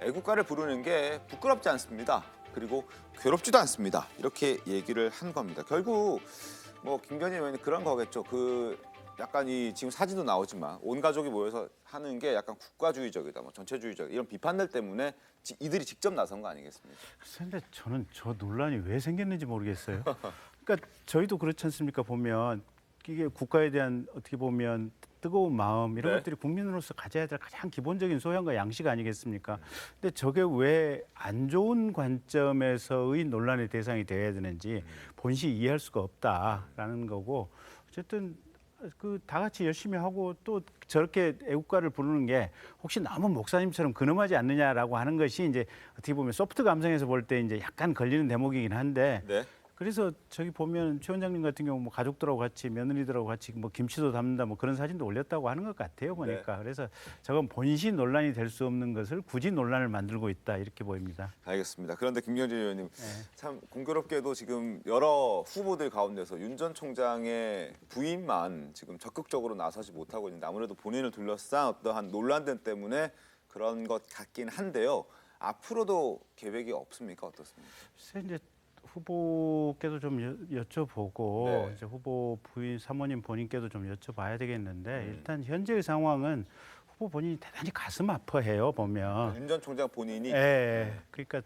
애국가를 부르는 게 부끄럽지 않습니다. 그리고 괴롭지도 않습니다. 이렇게 얘기를 한 겁니다. 결국 뭐 김건희 의원이 그런 거겠죠. 그 약간 이 지금 사진도 나오지만 온 가족이 모여서 하는 게 약간 국가주의적이다, 뭐 전체주의적 이런 비판들 때문에 이들이 직접 나선 거 아니겠습니까? 그런데 저는 저 논란이 왜 생겼는지 모르겠어요. 그러니까 저희도 그렇지 않습니까? 보면 이게 국가에 대한 어떻게 보면 뜨거운 마음 이런 네. 것들이 국민으로서 가져야 될 가장 기본적인 소양과 양식 아니겠습니까? 근데 저게 왜 안 좋은 관점에서의 논란의 대상이 되어야 되는지 본시 이해할 수가 없다라는 거고 어쨌든 그 다 같이 열심히 하고 또 저렇게 애국가를 부르는 게 혹시 너무 목사님처럼 근엄하지 않느냐라고 하는 것이 이제 어떻게 보면 소프트 감성에서 볼 때 이제 약간 걸리는 대목이긴 한데 네. 그래서 저기 보면 최 원장님 같은 경우 뭐 가족들하고 같이 며느리들하고 같이 뭐 김치도 담는다 뭐 그런 사진도 올렸다고 하는 것 같아요 보니까. 그래서 저건 본시 논란이 될 수 없는 것을 굳이 논란을 만들고 있다 이렇게 보입니다. 알겠습니다. 그런데 김경진 의원님 참 공교롭게도 지금 여러 후보들 가운데서 윤 전 총장의 부인만 지금 적극적으로 나서지 못하고 있는데 아무래도 본인을 둘러싼 어떠한 논란들 때문에 그런 것 같긴 한데요. 앞으로도 계획이 없습니까? 어떻습니까? 글쎄 이제 후보께도 좀 여쭤보고 네. 이제 후보 부인 사모님 본인께도 좀 여쭤봐야 되겠는데 일단 현재의 상황은 후보 본인이 대단히 가슴 아파해요 보면. 윤 전 총장 본인이 예. 그러니까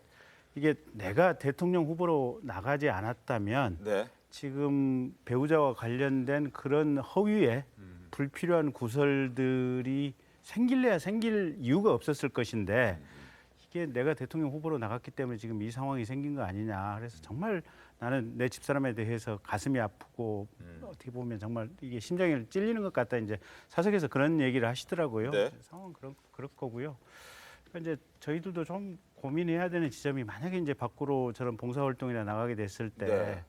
이게 내가 대통령 후보로 나가지 않았다면 네. 지금 배우자와 관련된 그런 허위에 불필요한 구설들이 생길래야 생길 이유가 없었을 것인데. 이게 내가 대통령 후보로 나갔기 때문에 지금 이 상황이 생긴 거 아니냐. 그래서 정말 나는 내 집사람에 대해서 가슴이 아프고 어떻게 보면 정말 이게 심장이 찔리는 것 같다. 이제 사석에서 그런 얘기를 하시더라고요. 네. 상황은 그럴 거고요. 그러니까 이제 저희들도 좀 고민해야 되는 지점이 만약에 이제 밖으로 저런 봉사활동이나 나가게 됐을 때 네.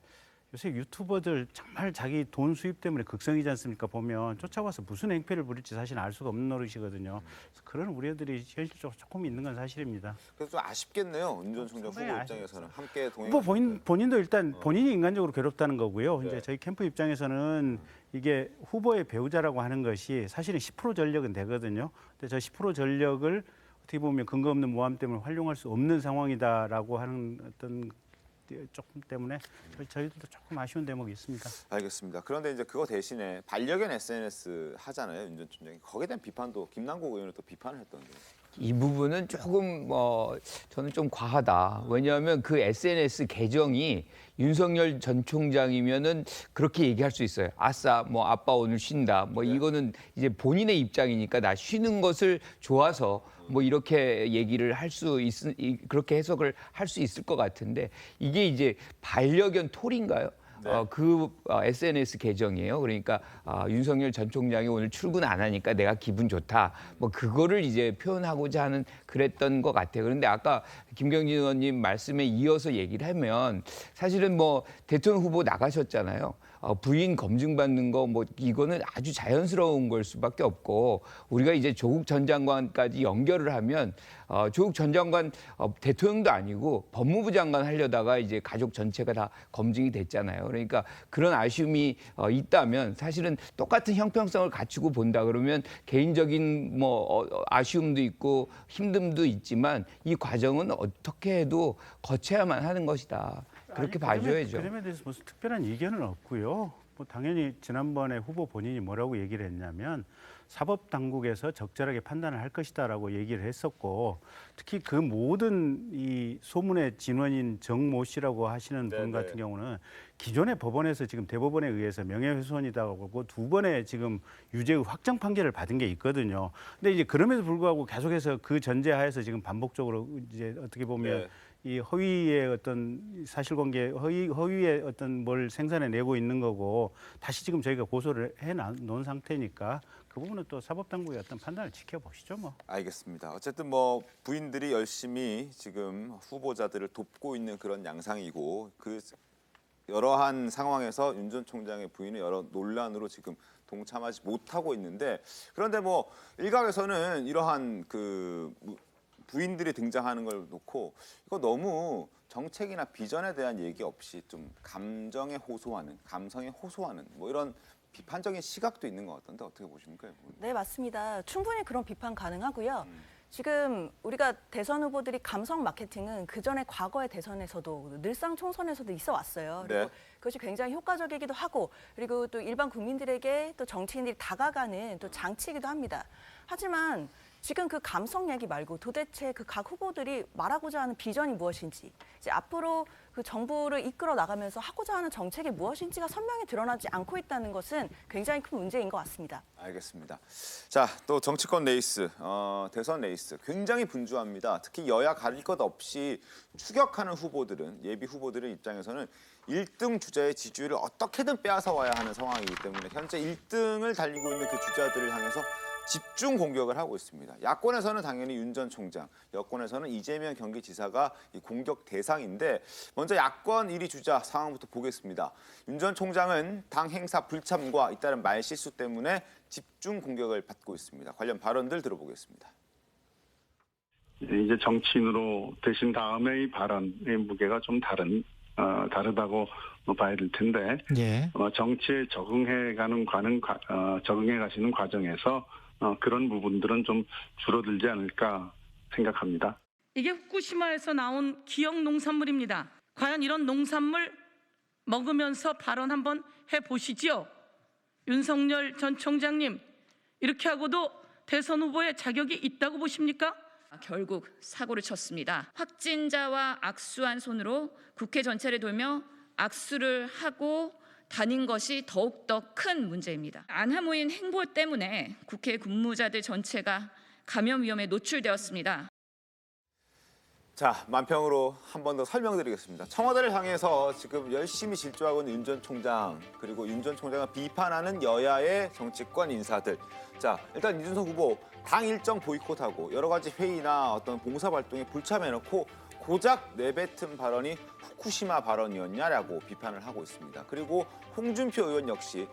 요새 유튜버들 정말 자기 돈 수입 때문에 극성이지 않습니까? 보면 쫓아와서 무슨 행패를 부릴지 사실 알 수가 없는 노릇이거든요. 그래서 그런 우려들이 현실적으로 조금 있는 건 사실입니다. 그래서 좀 아쉽겠네요. 윤 전 총장 후보 입장에서는 함께 동행. 후보 본인도 일단 본인이 인간적으로 괴롭다는 거고요. 네. 이제 저희 캠프 입장에서는 이게 후보의 배우자라고 하는 것이 사실은 10% 전력은 되거든요. 근데 저 10% 전력을 어떻게 보면 근거 없는 모함 때문에 활용할 수 없는 상황이다라고 하는 어떤 조금 때문에 저희들도 조금 아쉬운 대목이 있습니다. 알겠습니다. 그런데 이제 그거 대신에 반려견 SNS 하잖아요, 윤 전 총장이. 거기에 대한 비판도 김남국 의원은 또 비판을 했던데. 이 부분은 조금 저는 좀 과하다. 왜냐하면 그 SNS 계정이 윤석열 전 총장이면은 그렇게 얘기할 수 있어요. 아싸, 뭐 아빠 오늘 쉰다. 뭐 이거는 이제 본인의 입장이니까 나 쉬는 것을 좋아서 뭐 이렇게 얘기를 할 수 그렇게 해석을 할 수 있을 것 같은데 이게 이제 반려견 톨인가요? 그 SNS 계정이에요. 그러니까 윤석열 전 총장이 오늘 출근 안 하니까 내가 기분 좋다. 뭐 그거를 이제 표현하고자 하는 그랬던 것 같아요. 그런데 아까 김경진 의원님 말씀에 이어서 얘기를 하면 사실은 뭐 대통령 후보 나가셨잖아요. 부인 검증받는 거 뭐 이거는 아주 자연스러운 걸 수밖에 없고 우리가 이제 조국 전 장관까지 연결을 하면 조국 전 장관 대통령도 아니고 법무부 장관 하려다가 이제 가족 전체가 다 검증이 됐잖아요. 그러니까 그런 아쉬움이 있다면 사실은 똑같은 형평성을 갖추고 본다 그러면 개인적인 뭐 아쉬움도 있고 힘듦도 있지만 이 과정은 어떻게 해도 거쳐야만 하는 것이다. 그렇게 봐줘야죠. 그 점에 대해서 무슨 특별한 의견은 없고요. 뭐 당연히 지난번에 후보 본인이 뭐라고 얘기를 했냐면 사법당국에서 적절하게 판단을 할 것이다라고 얘기를 했었고 특히 그 모든 이 소문의 진원인 정모 씨라고 하시는 분 같은 경우는 기존의 법원에서 지금 대법원에 의해서 명예훼손이다고 두 번의 지금 유죄의 확정 판결을 받은 게 있거든요. 근데 이제 그럼에도 불구하고 계속해서 그 전제하에서 지금 반복적으로 이제 어떻게 보면 이 허위의 어떤 사실관계, 허위의 어떤 뭘 생산해내고 있는 거고 다시 지금 저희가 고소를 해놓은 상태니까 그 부분은 또 사법당국의 어떤 판단을 지켜보시죠, 뭐. 알겠습니다. 어쨌든 뭐 부인들이 열심히 지금 후보자들을 돕고 있는 그런 양상이고 그 여러한 상황에서 윤 전 총장의 부인은 여러 논란으로 지금 동참하지 못하고 있는데 그런데 뭐 일각에서는 이러한 그 부인들이 등장하는 걸 놓고 이거 너무 정책이나 비전에 대한 얘기 없이 좀 감성에 호소하는 뭐 이런 비판적인 시각도 있는 것 같던데 어떻게 보십니까? 네, 맞습니다. 충분히 그런 비판 가능하고요. 지금 우리가 대선 후보들이 감성 마케팅은 그전에 과거의 대선에서도 늘상 총선에서도 있어 왔어요. 그리고 그것이 굉장히 효과적이기도 하고 그리고 또 일반 국민들에게 또 정치인들이 다가가는 또 장치이기도 합니다. 하지만 지금 그 감성 얘기 말고 도대체 그 각 후보들이 말하고자 하는 비전이 무엇인지 이제 앞으로 그 정부를 이끌어 나가면서 하고자 하는 정책이 무엇인지가 선명히 드러나지 않고 있다는 것은 굉장히 큰 문제인 것 같습니다. 알겠습니다. 자, 또 정치권 레이스, 대선 레이스 굉장히 분주합니다. 특히 여야 가릴 것 없이 추격하는 후보들은 예비 후보들의 입장에서는 1등 주자의 지지율을 어떻게든 빼앗아 와야 하는 상황이기 때문에 현재 1등을 달리고 있는 그 주자들을 향해서 집중 공격을 하고 있습니다. 야권에서는 당연히 윤 전 총장, 여권에서는 이재명 경기지사가 이 공격 대상인데 먼저 야권 1위 주자 상황부터 보겠습니다. 윤 전 총장은 당 행사 불참과 잇따른 말실수 때문에 집중 공격을 받고 있습니다. 관련 발언들 들어보겠습니다. 이제 정치인으로 되신 다음의 발언의 무게가 좀 다르다고 봐야 될 텐데 정치에 적응해 가시는 과정에서 그런 부분들은 좀 줄어들지 않을까 생각합니다. 이게 후쿠시마에서 나온 기억 농산물입니다. 과연 이런 농산물 먹으면서 발언 한번 해보시죠. 윤석열 전 총장님, 이렇게 하고도 대선 후보의 자격이 있다고 보십니까? 결국 사고를 쳤습니다. 확진자와 악수한 손으로 국회 전체를 돌며 악수를 하고 다닌 것이 더욱더 큰 문제입니다. 안하무인 행보 때문에 국회 근무자들 전체가 감염 위험에 노출되었습니다. 자, 만평으로 한 번 더 설명드리겠습니다. 청와대를 향해서 지금 열심히 질주하고 있는 윤 전 총장 그리고 윤 전 총장을 비판하는 여야의 정치권 인사들. 자, 일단 이준석 후보 당 일정 보이콧하고 여러 가지 회의나 어떤 봉사활동에 불참해놓고 고작 내뱉은 발언이 후쿠시마 발언이었냐라고 비판을 하고 있습니다. 그리고 홍준표 의원 역시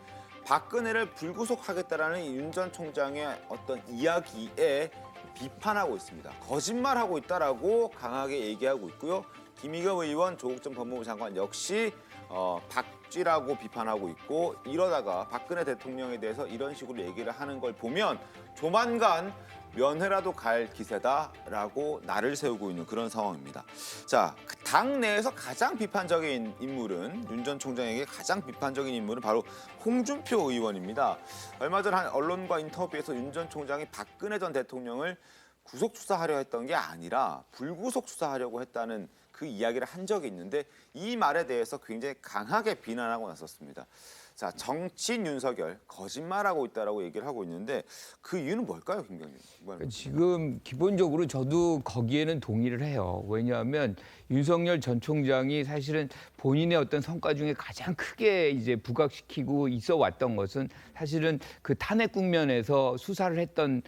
박근혜를 불구속하겠다라는 윤 전 총장의 어떤 이야기에 비판하고 있습니다. 거짓말하고 있다라고 강하게 얘기하고 있고요. 김의겸 의원, 조국 전 법무부 장관 역시 박쥐라고 비판하고 있고 이러다가 박근혜 대통령에 대해서 이런 식으로 얘기를 하는 걸 보면 조만간 면회라도 갈 기세다라고 날을 세우고 있는 그런 상황입니다. 자, 당 내에서 가장 비판적인 인물은 윤 전 총장에게 가장 비판적인 인물은 바로 홍준표 의원입니다. 얼마 전 한 언론과 인터뷰에서 윤 전 총장이 박근혜 전 대통령을 구속 수사하려 했던 게 아니라 불구속 수사하려고 했다는 그 이야기를 한 적이 있는데 이 말에 대해서 굉장히 강하게 비난하고 나섰습니다. 자, 정치인 윤석열 거짓말하고 있다라고 얘기를 하고 있는데 그 이유는 뭘까요, 김경진? 지금 기본적으로 저도 거기에는 동의를 해요. 왜냐하면 윤석열 전 총장이 사실은 본인의 어떤 성과 중에 가장 크게 이제 부각시키고 있어 왔던 것은 사실은 그 탄핵 국면에서 수사를 했던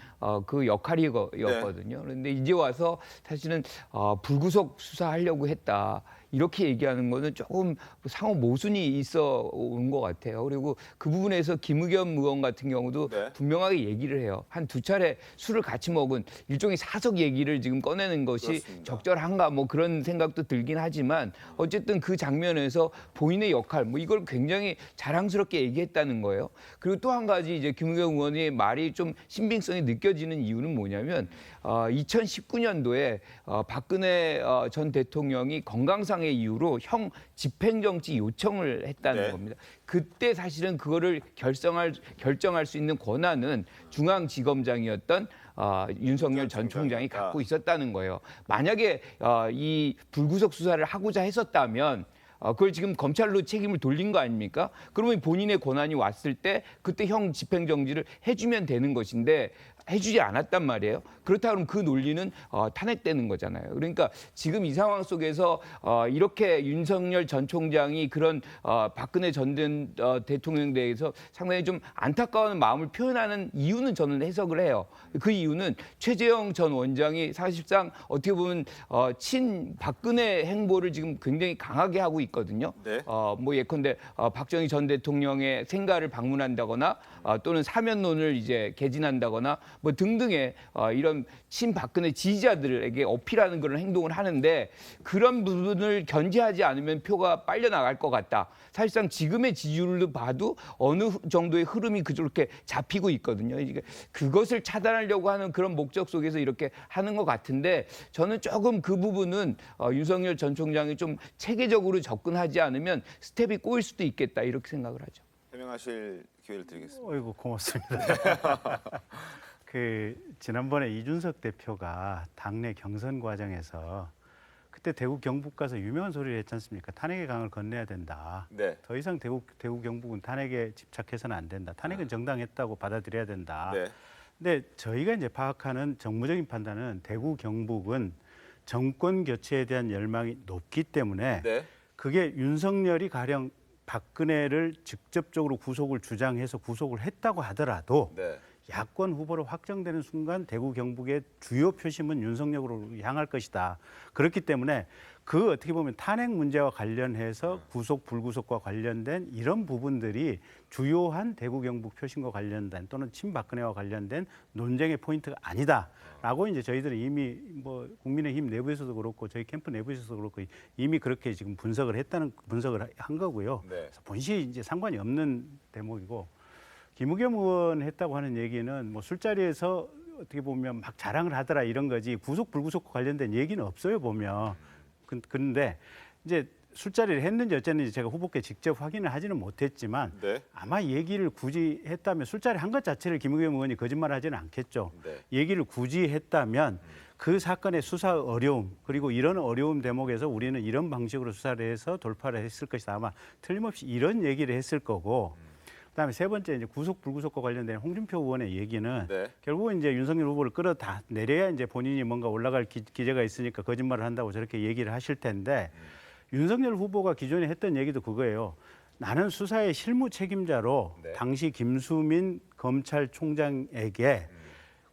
그 역할이었거든요. 그런데 이제 와서 사실은 불구속 수사하려고 했다. 이렇게 얘기하는 거는 조금 상호 모순이 있어 온 것 같아요. 그리고 그 부분에서 김의겸 의원 같은 경우도 분명하게 얘기를 해요. 한 2차례 술을 같이 먹은 일종의 사석 얘기를 지금 꺼내는 것이 그렇습니다. 적절한가 뭐 그런 생각도 들긴 하지만 어쨌든 그 장면에서 본인의 역할 뭐 이걸 굉장히 자랑스럽게 얘기했다는 거예요. 그리고 또 한 가지 이제 김의겸 의원의 말이 좀 신빙성이 느껴지는 이유는 뭐냐면 2019년도에 박근혜 전 대통령이 건강상의 이유로 형 집행정지 요청을 했다는 겁니다. 그때 사실은 그거를 결정할 수 있는 권한은 중앙지검장이었던 윤석열 전 총장이 갖고 있었다는 거예요. 만약에 이 불구속 수사를 하고자 했었다면 그걸 지금 검찰로 책임을 돌린 거 아닙니까? 그러면 본인의 권한이 왔을 때 그때 형 집행정지를 해주면 되는 것인데 해주지 않았단 말이에요. 그렇다 그러면 그 논리는 탄핵되는 거잖아요. 그러니까 지금 이 상황 속에서 이렇게 윤석열 전 총장이 그런 박근혜 전 대통령에 대해서 상당히 좀 안타까운 마음을 표현하는 이유는 저는 해석을 해요. 그 이유는 최재형 전 원장이 사실상 어떻게 보면 친 박근혜 행보를 지금 굉장히 강하게 하고 있거든요. 뭐 예컨대 박정희 전 대통령의 생가를 방문한다거나 또는 사면론을 이제 개진한다거나 뭐 등등의 이런 친박근혜 지지자들에게 어필하는 그런 행동을 하는데 그런 부분을 견제하지 않으면 표가 빨려 나갈 것 같다. 사실상 지금의 지지율을 봐도 어느 정도의 흐름이 그렇게 잡히고 있거든요. 그것을 차단하려고 하는 그런 목적 속에서 이렇게 하는 것 같은데 저는 조금 그 부분은 윤석열 전 총장이 좀 체계적으로 접근하지 않으면 스텝이 꼬일 수도 있겠다 이렇게 생각을 하죠. 해명하실 기회를 드리겠습니다. 어이구 고맙습니다. 지난번에 이준석 대표가 당내 경선 과정에서 그때 대구 경북 가서 유명한 소리를 했지 않습니까? 탄핵의 강을 건너야 된다. 더 이상 대구 경북은 탄핵에 집착해서는 안 된다. 탄핵은 정당했다고 받아들여야 된다. 근데 저희가 이제 파악하는 정무적인 판단은 대구 경북은 정권 교체에 대한 열망이 높기 때문에 그게 윤석열이 가령 박근혜를 직접적으로 구속을 주장해서 구속을 했다고 하더라도 야권 후보로 확정되는 순간 대구 경북의 주요 표심은 윤석열으로 향할 것이다. 그렇기 때문에 그 어떻게 보면 탄핵 문제와 관련해서 구속 불구속과 관련된 이런 부분들이 주요한 대구 경북 표심과 관련된 또는 친박근혜와 관련된 논쟁의 포인트가 아니다라고 이제 저희들은 이미 뭐 국민의힘 내부에서도 그렇고 저희 캠프 내부에서도 그렇고 이미 그렇게 지금 분석을 한 거고요. 그래서 본시 이제 상관이 없는 대목이고. 김의겸 의원 했다고 하는 얘기는 뭐 술자리에서 어떻게 보면 막 자랑을 하더라 이런 거지 구속 불구속과 관련된 얘기는 없어요 보면. 그런데 이제 술자리를 했는지 어쨌는지 제가 후보께 직접 확인을 하지는 못했지만 아마 얘기를 굳이 했다면 술자리 한 것 자체를 김의겸 의원이 거짓말하지는 않겠죠. 얘기를 굳이 했다면 그 사건의 수사 어려움 그리고 이런 어려움 대목에서 우리는 이런 방식으로 수사를 해서 돌파를 했을 것이다. 아마 틀림없이 이런 얘기를 했을 거고. 그다음에 세 번째 이제 구속 불구속과 관련된 홍준표 의원의 얘기는 결국은 이제 윤석열 후보를 끌어다 내려야 이제 본인이 뭔가 올라갈 기제가 있으니까 거짓말을 한다고 저렇게 얘기를 하실 텐데 윤석열 후보가 기존에 했던 얘기도 그거예요. 나는 수사의 실무 책임자로 당시 김수민 검찰총장에게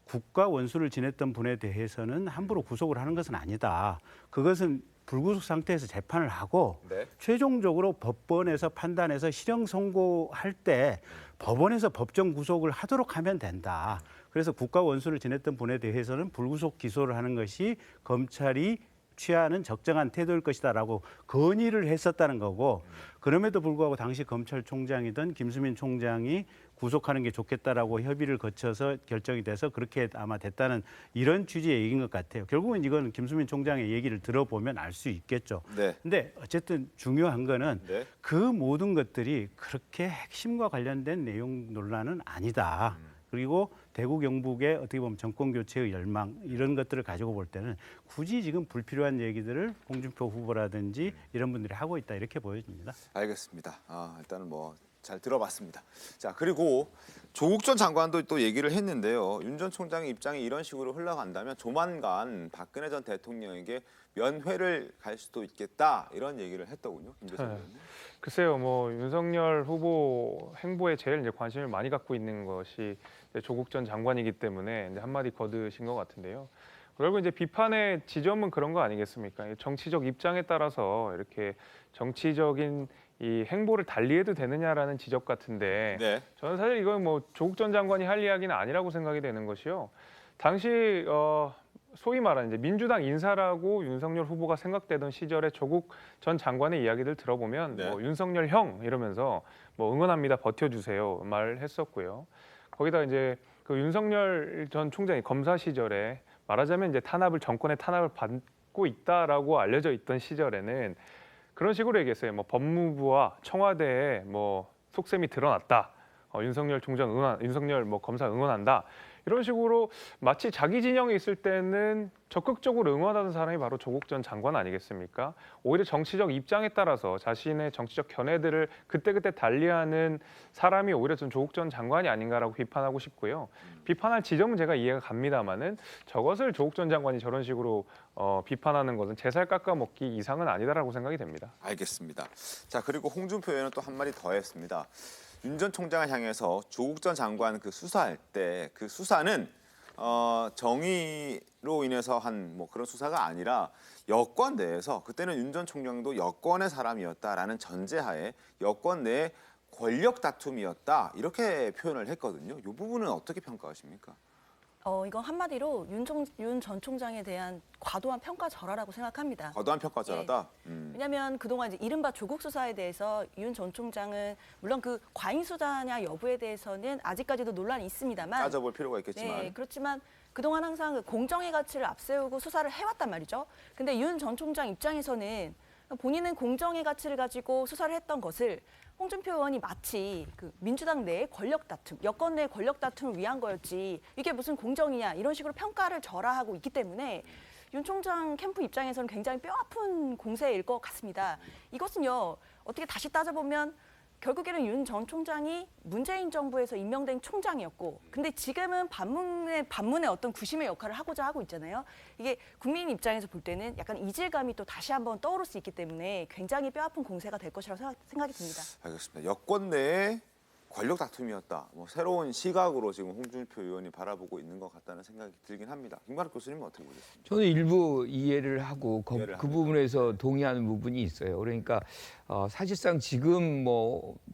국가 원수를 지냈던 분에 대해서는 함부로 구속을 하는 것은 아니다. 그것은 불구속 상태에서 재판을 하고 최종적으로 법원에서 판단해서 실형 선고할 때 법원에서 법정 구속을 하도록 하면 된다. 그래서 국가 원수를 지냈던 분에 대해서는 불구속 기소를 하는 것이 검찰이 취하는 적정한 태도일 것이다라고 건의를 했었다는 거고 그럼에도 불구하고 당시 검찰총장이던 김수민 총장이 구속하는 게 좋겠다라고 협의를 거쳐서 결정이 돼서 그렇게 아마 됐다는 이런 취지의 얘기인 것 같아요. 결국은 이건 김수민 총장의 얘기를 들어보면 알 수 있겠죠. 근데 어쨌든 중요한 거는 그 모든 것들이 그렇게 핵심과 관련된 내용 논란은 아니다. 그리고 대구 경북의 어떻게 보면 정권 교체의 열망 이런 것들을 가지고 볼 때는 굳이 지금 불필요한 얘기들을 홍준표 후보라든지 이런 분들이 하고 있다 이렇게 보여집니다. 알겠습니다. 일단은 뭐 잘 들어봤습니다. 자 그리고 조국 전 장관도 또 얘기를 했는데요. 윤 전 총장의 입장이 이런 식으로 흘러간다면 조만간 박근혜 전 대통령에게 면회를 갈 수도 있겠다 이런 얘기를 했더군요. 김재선 의원님. 글쎄요, 뭐 윤석열 후보 행보에 제일 이제 관심을 많이 갖고 있는 것이 조국 전 장관이기 때문에 이제 한마디 거두신 것 같은데요. 그리고 이제 비판의 지점은 그런 거 아니겠습니까? 정치적 입장에 따라서 이렇게 정치적인 이 행보를 달리해도 되느냐라는 지적 같은데 네. 저는 사실 이건 뭐 조국 전 장관이 할 이야기는 아니라고 생각이 되는 것이요. 당시 소위 말하는 이제 민주당 인사라고 윤석열 후보가 생각되던 시절에 조국 전 장관의 이야기들 들어보면 뭐 윤석열 형 이러면서 뭐 응원합니다, 버텨주세요 말했었고요. 거기다 이제 그 윤석열 전 총장이 검사 시절에 말하자면 이제 정권의 탄압을 받고 있다라고 알려져 있던 시절에는 그런 식으로 얘기했어요. 뭐 법무부와 청와대에 뭐 속셈이 드러났다. 윤석열 총장 윤석열 뭐 검사 응원한다. 이런 식으로 마치 자기 진영에 있을 때는 적극적으로 응원하던 사람이 바로 조국 전 장관 아니겠습니까? 오히려 정치적 입장에 따라서 자신의 정치적 견해들을 그때그때 달리하는 사람이 오히려 전 조국 전 장관이 아닌가라고 비판하고 싶고요. 비판할 지점은 제가 이해가 갑니다만은 저것을 조국 전 장관이 저런 식으로 비판하는 것은 제 살 깎아먹기 이상은 아니다라고 생각이 됩니다. 알겠습니다. 자, 그리고 홍준표 의원은 또 한마디 더 했습니다. 윤 전 총장을 향해서 조국 전 장관 그 수사할 때 그 수사는 정의로 인해서 한 뭐 그런 수사가 아니라 여권 내에서 그때는 윤 전 총장도 여권의 사람이었다라는 전제하에 여권 내의 권력 다툼이었다 이렇게 표현을 했거든요. 이 부분은 어떻게 평가하십니까? 이건 한마디로 윤 전 총장에 대한 과도한 평가절하라고 생각합니다. 과도한 평가절하다? 왜냐하면 그동안 이제 이른바 조국 수사에 대해서 윤 전 총장은 물론 그 과잉 수사냐 여부에 대해서는 아직까지도 논란이 있습니다만 따져볼 필요가 있겠지만 네, 그렇지만 그동안 항상 그 공정의 가치를 앞세우고 수사를 해왔단 말이죠. 근데 윤 전 총장 입장에서는 본인은 공정의 가치를 가지고 수사를 했던 것을 홍준표 의원이 마치 그 민주당 내의 권력 다툼, 여권 내의 권력 다툼을 위한 거였지 이게 무슨 공정이냐 이런 식으로 평가를 절하하고 있기 때문에 윤 총장 캠프 입장에서는 굉장히 뼈아픈 공세일 것 같습니다. 이것은요 어떻게 다시 따져보면 결국에는 윤 전 총장이 문재인 정부에서 임명된 총장이었고 근데 지금은 반문의 어떤 구심의 역할을 하고자 하고 있잖아요. 이게 국민 입장에서 볼 때는 약간 이질감이 또 다시 한번 떠오를 수 있기 때문에 굉장히 뼈아픈 공세가 될 것이라고 생각이 듭니다. 알겠습니다. 여권 내에 권력 다툼이었다. 뭐 새로운 시각으로 지금 홍준표 의원이 바라보고 있는 것 같다는 생각이 들긴 합니다. 김관욱 교수님은 어떻게 보셨습니까? 저는 일부 이해를 하고 그 부분에서 동의하는 부분이 있어요. 그러니까 사실상 지금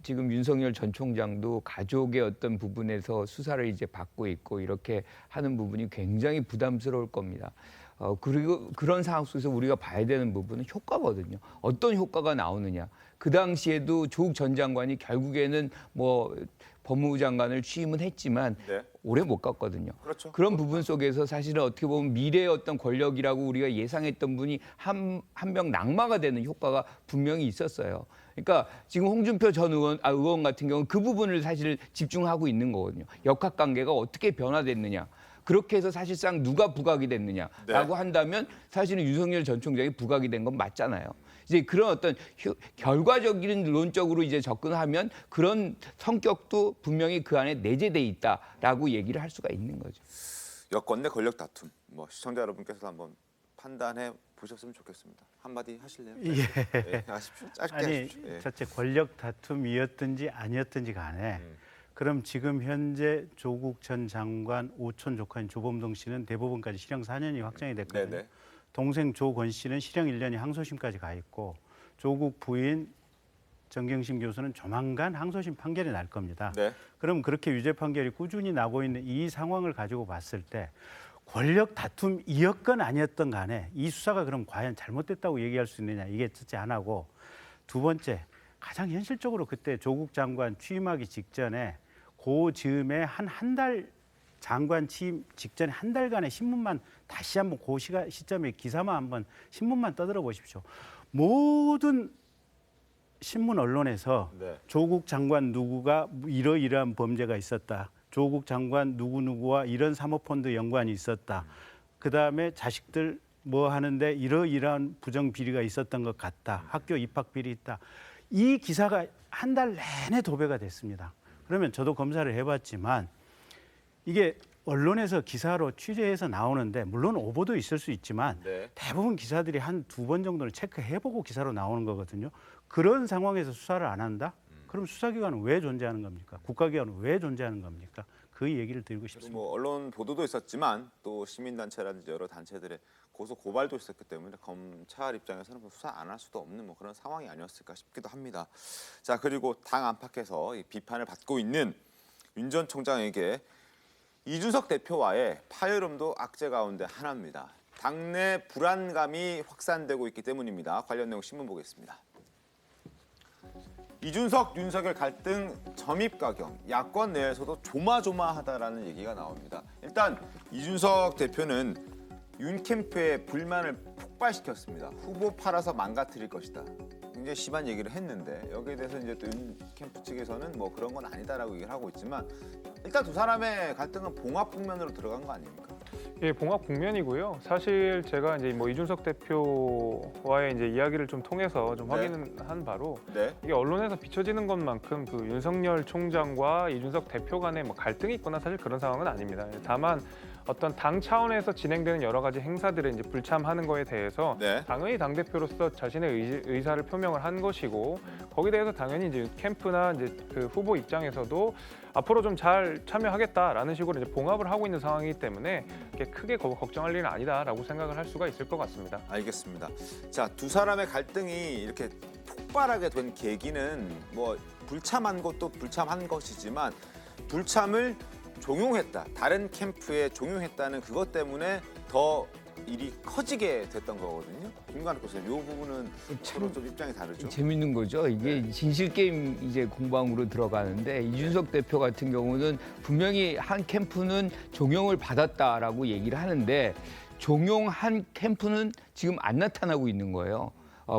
윤석열 전 총장도 가족의 어떤 부분에서 수사를 이제 받고 있고 이렇게 하는 부분이 굉장히 부담스러울 겁니다. 그리고 그런 상황 속에서 우리가 봐야 되는 부분은 효과거든요. 어떤 효과가 나오느냐. 그 당시에도 조국 전 장관이 결국에는 뭐 법무부 장관을 취임은 했지만 오래 못 갔거든요. 그렇죠. 그런 부분 속에서 사실은 어떻게 보면 미래의 어떤 권력이라고 우리가 예상했던 분이 한 명 낙마가 되는 효과가 분명히 있었어요. 그러니까 지금 홍준표 전 의원 같은 경우는 그 부분을 사실 집중하고 있는 거거든요. 역학관계가 어떻게 변화됐느냐. 그렇게 해서 사실상 누가 부각이 됐느냐라고 한다면 사실은 윤석열 전 총장이 부각이 된 건 맞잖아요. 이제 그런 어떤 결과적인 론적으로 이제 접근하면 그런 성격도 분명히 그 안에 내재돼 있다라고 얘기를 할 수가 있는 거죠. 여권 내 권력 다툼. 뭐 시청자 여러분께서도 한번 판단해 보셨으면 좋겠습니다. 한마디 하실래요? 네, 하십시오. 짧게 하십시오. 자체 권력 다툼이었든지 아니었든지 간에 그럼 지금 현재 조국 전 장관 오촌 조카인 조범동 씨는 대법원까지 실형 4년이 확정이 됐거든요. 네네. 동생 조건 씨는 실형 1년이 항소심까지 가 있고 조국 부인 정경심 교수는 조만간 항소심 판결이 날 겁니다. 네. 그럼 그렇게 유죄 판결이 꾸준히 나고 있는 이 상황을 가지고 봤을 때 권력 다툼이었건 아니었던 간에 이 수사가 그럼 과연 잘못됐다고 얘기할 수 있느냐 이게 첫째 하나고 두 번째 가장 현실적으로 그때 조국 장관 취임하기 직전에 그 즈음에 한 달 장관 취임 직전에 한 달간의 신문만 다시 한번 그 시점에 기사만 한번 신문만 떠들어 보십시오. 모든 신문 언론에서 조국 장관 누구가 이러이러한 범죄가 있었다. 조국 장관 누구누구와 이런 사모펀드 연관이 있었다. 그다음에 자식들 뭐 하는데 이러이러한 부정 비리가 있었던 것 같다. 학교 입학 비리 있다. 이 기사가 한 달 내내 도배가 됐습니다. 그러면 저도 검사를 해봤지만 이게 언론에서 기사로 취재해서 나오는데 물론 오보도 있을 수 있지만 대부분 기사들이 한 2번 정도는 체크해보고 기사로 나오는 거거든요. 그런 상황에서 수사를 안 한다? 그럼 수사기관은 왜 존재하는 겁니까? 국가기관은 왜 존재하는 겁니까? 그 얘기를 드리고 싶습니다. 뭐 언론 보도도 있었지만 또 시민단체라든지 여러 단체들의 고소 고발도 있었기 때문에 검찰 입장에서는 수사 안 할 수도 없는 뭐 그런 상황이 아니었을까 싶기도 합니다. 자, 그리고 당 안팎에서 이 비판을 받고 있는 윤 전 총장에게 이준석 대표와의 파열음도 악재 가운데 하나입니다. 당내 불안감이 확산되고 있기 때문입니다. 관련 내용 신문 보겠습니다. 이준석, 윤석열 갈등 점입가경, 야권 내에서도 조마조마하다라는 얘기가 나옵니다. 일단 이준석 대표는 윤 캠프의 불만을 폭발시켰습니다. 후보 팔아서 망가뜨릴 것이다. 굉장히 심한 얘기를 했는데 여기에 대해서 이제 또 윤 캠프 측에서는 뭐 그런 건 아니다라고 얘기를 하고 있지만 일단 두 사람의 갈등은 봉합 국면으로 들어간 거 아닙니까? 예, 봉합 국면이고요. 사실 제가 이제 뭐 이준석 대표와의 이제 이야기를 좀 통해서 좀 확인한 바로 이게 언론에서 비춰지는 것만큼 그 윤석열 총장과 이준석 대표 간의 뭐 갈등이 있거나 사실 그런 상황은 아닙니다. 다만 어떤 당 차원에서 진행되는 여러 가지 행사들에 이제 불참하는 거에 대해서 당연히 당 대표로서 자신의 의사를 표명을 한 것이고 거기에 대해서 당연히 이제 캠프나 이제 그 후보 입장에서도 앞으로 좀 잘 참여하겠다라는 식으로 이제 봉합을 하고 있는 상황이기 때문에 크게 걱정할 일은 아니다라고 생각을 할 수가 있을 것 같습니다. 알겠습니다. 자, 두 사람의 갈등이 이렇게 폭발하게 된 계기는 뭐 불참한 것도 불참한 것이지만 불참을 종용했다. 다른 캠프에 종용했다는 그것 때문에 더 일이 커지게 됐던 거거든요. 김관욱 교수님, 이 부분은 서로 좀 입장이 다르죠? 재밌는 거죠. 이게 진실 게임 이제 공방으로 들어가는데 이준석 대표 같은 경우는 분명히 한 캠프는 종용을 받았다라고 얘기를 하는데 종용한 캠프는 지금 안 나타나고 있는 거예요.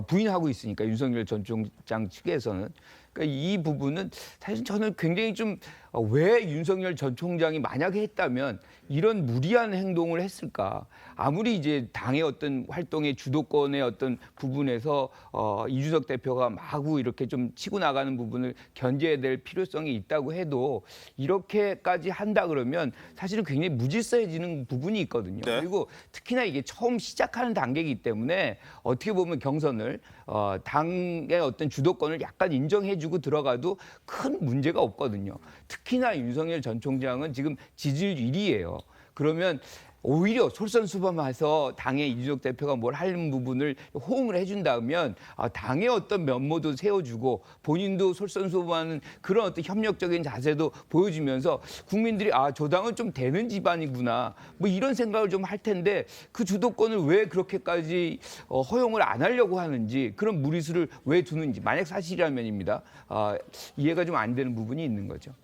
부인하고 있으니까 윤석열 전 총장 측에서는. 그러니까 이 부분은 사실 저는 굉장히 좀 왜 윤석열 전 총장이 만약에 했다면 이런 무리한 행동을 했을까? 아무리 이제 당의 어떤 활동의 주도권의 어떤 부분에서 이준석 대표가 마구 이렇게 좀 치고 나가는 부분을 견제해야 될 필요성이 있다고 해도 이렇게까지 한다 그러면 사실은 굉장히 무질서해지는 부분이 있거든요. 그리고 특히나 이게 처음 시작하는 단계이기 때문에 어떻게 보면 경선을 당의 어떤 주도권을 약간 인정해주고 들어가도 큰 문제가 없거든요. 특히나 윤석열 전 총장은 지금 지지율 1위예요. 그러면 오히려 솔선수범해서 당의 이준석 대표가 뭘 하는 부분을 호응을 해준다면 당의 어떤 면모도 세워주고 본인도 솔선수범하는 그런 어떤 협력적인 자세도 보여주면서 국민들이 저 당은 좀 되는 집안이구나 뭐 이런 생각을 좀 할 텐데 그 주도권을 왜 그렇게까지 허용을 안 하려고 하는지 그런 무리수를 왜 두는지 만약 사실이라면입니다. 이해가 좀 안 되는 부분이 있는 거죠.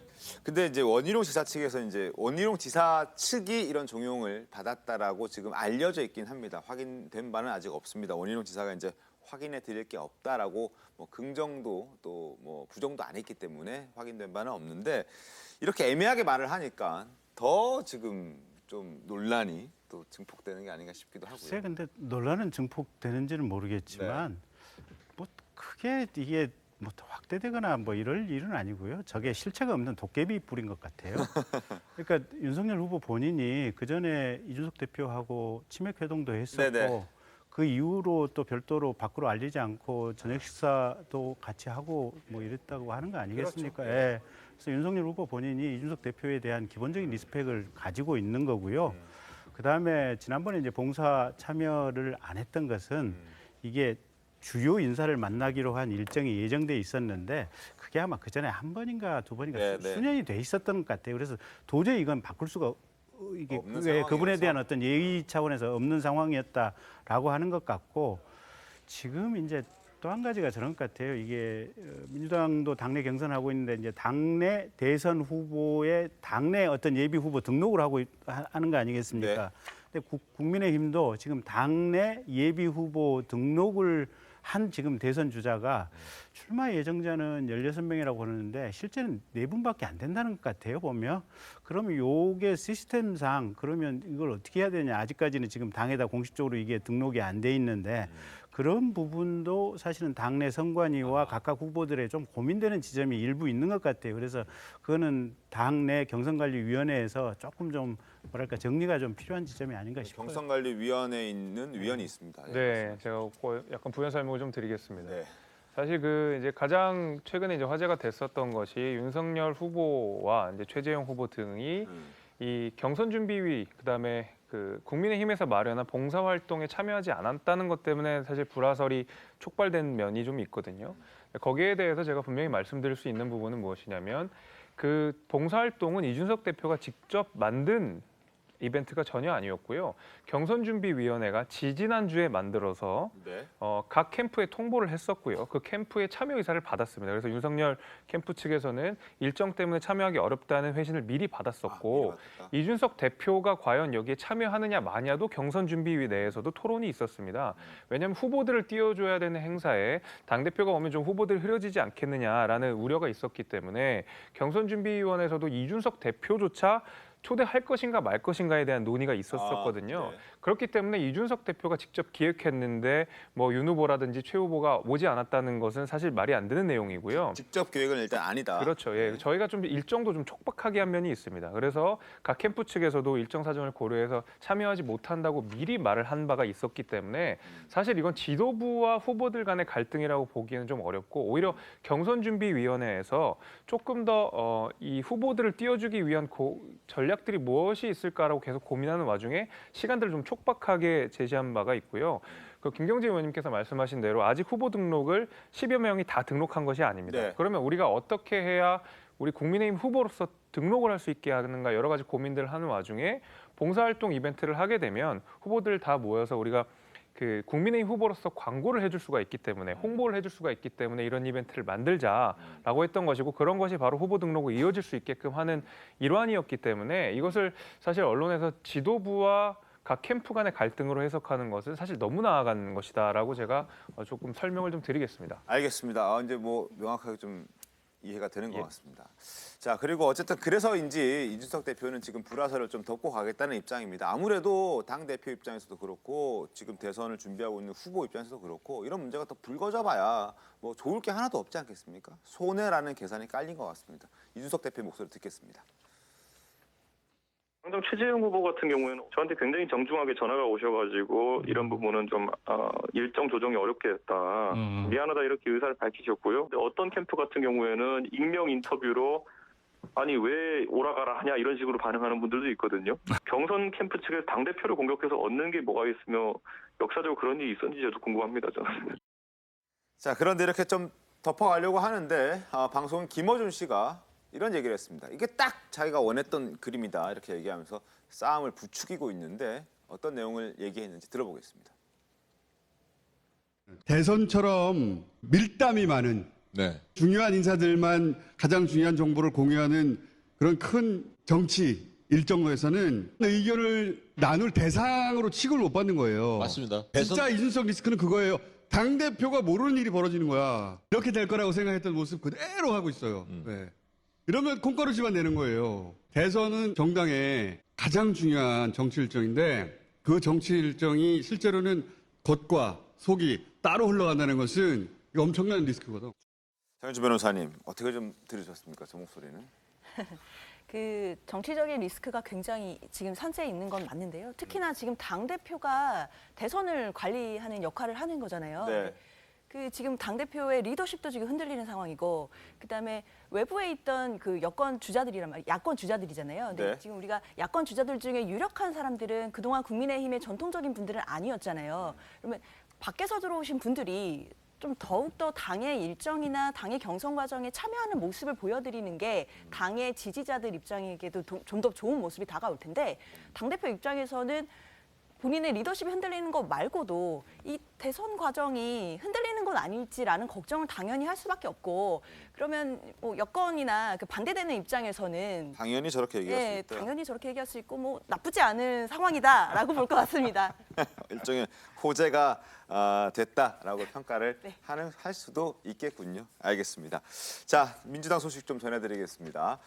근데 이제 원희룡 지사 측에서 이제 원희룡 지사 측이 이런 종용을 받았다라고 지금 알려져 있긴 합니다. 확인된 바는 아직 없습니다. 원희룡 지사가 이제 확인해 드릴 게 없다라고 뭐 긍정도 또 뭐 부정도 안 했기 때문에 확인된 바는 없는데 이렇게 애매하게 말을 하니까 더 지금 좀 논란이 또 증폭되는 게 아닌가 싶기도 하고요. 글쎄, 근데 논란은 증폭되는지는 모르겠지만 뭐 크게 이게 뭐 확대되거나 뭐 이럴 일은 아니고요. 저게 실체가 없는 도깨비 뿔인 것 같아요. 그러니까 윤석열 후보 본인이 그 전에 이준석 대표하고 치맥 회동도 했었고 그 이후로 또 별도로 밖으로 알리지 않고 저녁 식사도 같이 하고 뭐 이랬다고 하는 거 아니겠습니까? 그렇죠. 예. 그래서 윤석열 후보 본인이 이준석 대표에 대한 기본적인 리스펙을 가지고 있는 거고요. 그다음에 지난번에 이제 봉사 참여를 안 했던 것은 이게 주요 인사를 만나기로 한 일정이 예정돼 있었는데 그게 아마 그 전에 한 번인가 두 번인가 수년이 돼 있었던 것 같아요. 그래서 도저히 이건 바꿀 수가 이게 그분에 대한 어떤 예의 차원에서 없는 상황이었다라고 하는 것 같고 지금 이제 또 한 가지가 저런 것 같아요. 이게 민주당도 당내 경선하고 있는데 이제 당내 대선 후보의 당내 어떤 예비 후보 등록을 하는 거 아니겠습니까? 근데 국민의힘도 지금 당내 예비 후보 등록을 한 지금 대선 주자가 출마 예정자는 16명이라고 하는데 실제는 4분밖에 안 된다는 것 같아요, 보면. 그러면 요게 시스템상 그러면 이걸 어떻게 해야 되냐. 아직까지는 지금 당에다 공식적으로 이게 등록이 안 돼 있는데 그런 부분도 사실은 당내 선관위와 각각 후보들의 좀 고민되는 지점이 일부 있는 것 같아요. 그래서 그거는 당내 경선관리위원회에서 조금 좀 뭐랄까 정리가 좀 필요한 지점이 아닌가 싶어요. 경선관리위원회에 있는 위원이 있습니다. 네, 제가 약간 부연 설명을 좀 드리겠습니다. 사실 그 이제 가장 최근에 이제 화제가 됐었던 것이 윤석열 후보와 이제 최재형 후보 등이 이 경선준비위 그다음에 그 국민의힘에서 마련한 봉사활동에 참여하지 않았다는 것 때문에 사실 불화설이 촉발된 면이 좀 있거든요. 거기에 대해서 제가 분명히 말씀드릴 수 있는 부분은 무엇이냐면 그 봉사활동은 이준석 대표가 직접 만든 이벤트가 전혀 아니었고요. 경선준비위원회가 지지난주에 만들어서 네. 각 캠프에 통보를 했었고요. 그 캠프에 참여 의사를 받았습니다. 그래서 윤석열 캠프 측에서는 일정 때문에 참여하기 어렵다는 회신을 미리 받았었고 이준석 대표가 과연 여기에 참여하느냐 마냐도 경선준비위 내에서도 토론이 있었습니다. 왜냐하면 후보들을 띄워줘야 되는 행사에 당대표가 오면 좀 후보들이 흐려지지 않겠느냐라는 우려가 있었기 때문에 경선준비위원회에서도 이준석 대표조차 초대할 것인가 말 것인가에 대한 논의가 있었거든요. 그렇기 때문에 이준석 대표가 직접 기획했는데 뭐 윤 후보라든지 최 후보가 오지 않았다는 것은 사실 말이 안 되는 내용이고요. 직접 계획은 일단 아니다. 그렇죠. 예, 저희가 좀 일정도 좀 촉박하게 한 면이 있습니다. 그래서 각 캠프 측에서도 일정 사정을 고려해서 참여하지 못한다고 미리 말을 한 바가 있었기 때문에 사실 이건 지도부와 후보들 간의 갈등이라고 보기에는 좀 어렵고 오히려 경선준비위원회에서 조금 더 이 후보들을 띄워주기 위한 전략들이 무엇이 있을까라고 계속 고민하는 와중에 시간들을 좀 촉박하게 제시한 바가 있고요. 그 김경재 의원님께서 말씀하신 대로 아직 후보 등록을 10여 명이 다 등록한 것이 아닙니다. 네. 그러면 우리가 어떻게 해야 우리 국민의힘 후보로서 등록을 할 수 있게 하는가 여러 가지 고민들을 하는 와중에 봉사활동 이벤트를 하게 되면 후보들 다 모여서 우리가 그 국민의힘 후보로서 광고를 해줄 수가 있기 때문에 홍보를 해줄 수가 있기 때문에 이런 이벤트를 만들자라고 했던 것이고 그런 것이 바로 후보 등록으로 이어질 수 있게끔 하는 일환이었기 때문에 이것을 사실 언론에서 지도부와 각 캠프 간의 갈등으로 해석하는 것은 사실 너무 나아가는 것이다라고 제가 조금 설명을 좀 드리겠습니다. 알겠습니다. 이제 뭐 명확하게 좀 이해가 되는 것 같습니다. 자, 그리고 어쨌든 그래서인지 이준석 대표는 지금 불화설을 좀 덮고 가겠다는 입장입니다. 아무래도 당 대표 입장에서도 그렇고 지금 대선을 준비하고 있는 후보 입장에서도 그렇고 이런 문제가 더 불거져봐야 뭐 좋을 게 하나도 없지 않겠습니까? 손해라는 계산이 깔린 것 같습니다. 이준석 대표의 목소리 듣겠습니다. 당장 최재형 후보 같은 경우에는 저한테 굉장히 정중하게 전화가 오셔가지고 이런 부분은 좀 일정 조정이 어렵게 했다. 미안하다 이렇게 의사를 밝히셨고요. 근데 어떤 캠프 같은 경우에는 익명 인터뷰로 아니 왜 오라가라 하냐 이런 식으로 반응하는 분들도 있거든요. 경선 캠프 측에서 당대표를 공격해서 얻는 게 뭐가 있으며 역사적으로 그런 일이 있었는지 저도 궁금합니다. 저는. 자, 그런데 이렇게 좀 덮어가려고 하는데 방송은 김어준 씨가 이런 얘기를 했습니다. 이게 딱 자기가 원했던 그림이다 이렇게 얘기하면서 싸움을 부추기고 있는데 어떤 내용을 얘기했는지 들어보겠습니다. 대선처럼 밀담이 많은 중요한 인사들만 가장 중요한 정보를 공유하는 그런 큰 정치 일정에서는 의견을 나눌 대상으로 취급을 못 받는 거예요. 맞습니다. 진짜 이준석 리스크는 그거예요. 당대표가 모르는 일이 벌어지는 거야. 이렇게 될 거라고 생각했던 모습 그대로 하고 있어요. 네. 이러면 콩가루지만 내는 거예요. 대선은 정당의 가장 중요한 정치 일정인데 그 정치 일정이 실제로는 겉과 속이 따로 흘러간다는 것은 이거 엄청난 리스크거든. 장윤주 변호사님 어떻게 좀 들으셨습니까? 저 목소리는? 그 정치적인 리스크가 굉장히 지금 선세에 있는 건 맞는데요. 특히나 지금 당대표가 대선을 관리하는 역할을 하는 거잖아요. 네. 그 지금 당대표의 리더십도 지금 흔들리는 상황이고 그다음에 외부에 있던 그 여권 주자들이란 말이에요. 야권 주자들이잖아요. 근데 네. 지금 우리가 야권 주자들 중에 유력한 사람들은 그동안 국민의힘의 전통적인 분들은 아니었잖아요. 그러면 밖에서 들어오신 분들이 좀 더욱더 당의 일정이나 당의 경선 과정에 참여하는 모습을 보여드리는 게 당의 지지자들 입장에게도 좀 더 좋은 모습이 다가올 텐데 당대표 입장에서는 본인의 리더십이 흔들리는 것 말고도 이 대선 과정이 흔들리는 건 아닐지라는 걱정을 당연히 할 수밖에 없고 그러면 뭐 여권이나 그 반대되는 입장에서는 당연히 저렇게 얘기할 수 있다. 당연히 저렇게 얘기할 수 있고 뭐 나쁘지 않은 상황이다라고 볼 것 같습니다. 일종의 호재가 됐다라고 평가를 할 수도 있겠군요. 알겠습니다. 자, 민주당 소식 좀 전해드리겠습니다.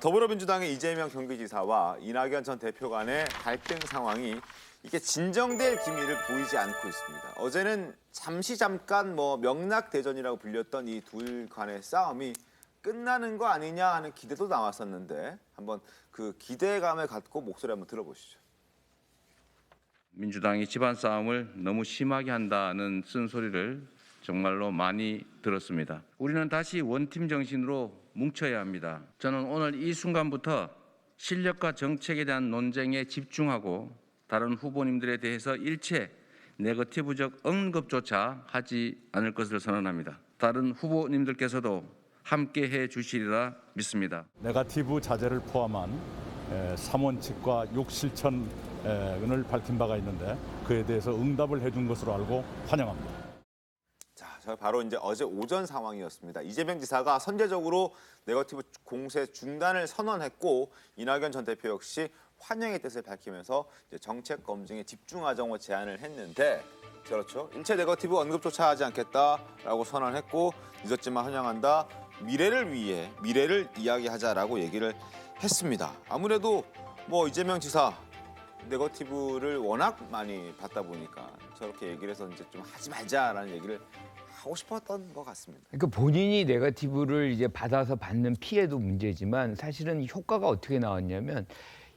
더불어민주당의 이재명 경기지사와 이낙연 전 대표 간의 갈등 상황이 이게 진정될 기미를 보이지 않고 있습니다. 어제는 잠깐 뭐 명락대전이라고 불렸던 이 둘 간의 싸움이 끝나는 거 아니냐 하는 기대도 나왔었는데 한번 그 기대감을 갖고 목소리 한번 들어보시죠. 민주당이 집안 싸움을 너무 심하게 한다는 쓴소리를 정말로 많이 들었습니다. 우리는 다시 원팀 정신으로 뭉쳐야 합니다. 저는 오늘 이 순간부터 실력과 정책에 대한 논쟁에 집중하고 다른 후보님들에 대해서 일체 네거티브적 언급조차 하지 않을 것을 선언합니다. 다른 후보님들께서도 함께해 주시리라 믿습니다. 네거티브 자제를 포함한 3원칙과 6실천을 밝힌 바가 있는데 그에 대해서 응답을 해준 것으로 알고 환영합니다. 자, 저 바로 이제 어제 오전 상황이었습니다. 이재명 지사가 선제적으로 네거티브 공세 중단을 선언했고 이낙연 전 대표 역시 환영의 뜻을 밝히면서 이제 정책 검증에 집중하자고 제안을 했는데 그렇죠. 일체 네거티브 언급조차 하지 않겠다라고 선언했고 늦었지만 환영한다. 미래를 위해 미래를 이야기하자라고 얘기를 했습니다. 아무래도 뭐 이재명 지사 네거티브를 워낙 많이 받다 보니까 저렇게 얘기를 해서 이제 좀 하지 말자라는 얘기를 하고 싶었던 것 같습니다. 그러니까 본인이 네거티브를 이제 받아서 받는 피해도 문제지만 사실은 효과가 어떻게 나왔냐면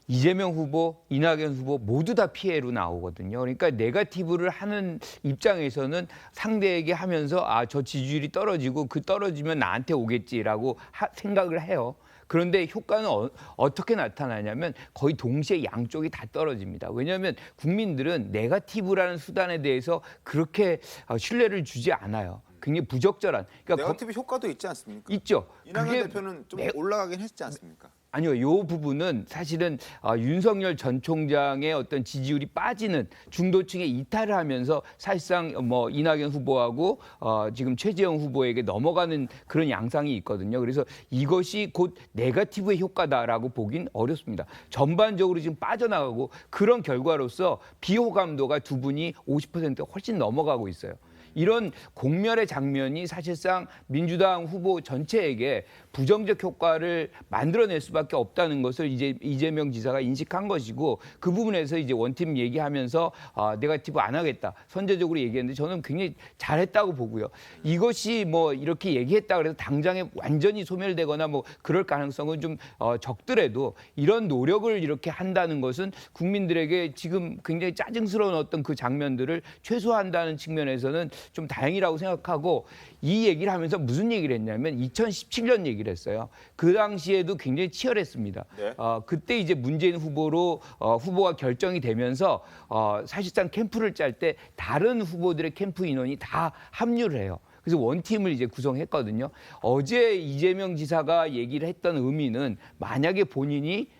이재명 후보, 이낙연 후보 모두 다 피해로 나오거든요. 그러니까 네거티브를 하는 입장에서는 상대에게 하면서 저 지지율이 떨어지고 그 떨어지면 나한테 오겠지라고 생각을 해요. 그런데 효과는 어떻게 나타나냐면 거의 동시에 양쪽이 다 떨어집니다. 왜냐하면 국민들은 네거티브라는 수단에 대해서 그렇게 신뢰를 주지 않아요. 굉장히 부적절한. 그러니까 네거티브 효과도 있지 않습니까? 있죠. 이낙연 대표는 좀 올라가긴 했지 않습니까? 아니요, 이 부분은 사실은 윤석열 전 총장의 어떤 지지율이 빠지는 중도층에 이탈을 하면서 사실상 뭐 이낙연 후보하고 지금 최재형 후보에게 넘어가는 그런 양상이 있거든요. 그래서 이것이 곧 네거티브의 효과다라고 보긴 어렵습니다. 전반적으로 지금 빠져나가고 그런 결과로서 비호감도가 두 분이 50%가 훨씬 넘어가고 있어요. 이런 공멸의 장면이 사실상 민주당 후보 전체에게 부정적 효과를 만들어낼 수밖에 없다는 것을 이제 이재명 지사가 인식한 것이고 그 부분에서 이제 원팀 얘기하면서 네거티브 안 하겠다 선제적으로 얘기했는데 저는 굉장히 잘했다고 보고요. 이것이 뭐 이렇게 얘기했다 그래서 당장에 완전히 소멸되거나 뭐 그럴 가능성은 좀 적더라도 이런 노력을 이렇게 한다는 것은 국민들에게 지금 굉장히 짜증스러운 어떤 그 장면들을 최소화한다는 측면에서는 좀 다행이라고 생각하고 이 얘기를 하면서 무슨 얘기를 했냐면 2017년 얘기를 했어요. 그 당시에도 굉장히 치열했습니다. 네. 그때 이제 문재인 후보로 후보가 결정이 되면서 사실상 캠프를 짤 때 다른 후보들의 캠프 인원이 다 합류를 해요. 그래서 원팀을 이제 구성했거든요. 어제 이재명 지사가 얘기를 했던 의미는 만약에 본인이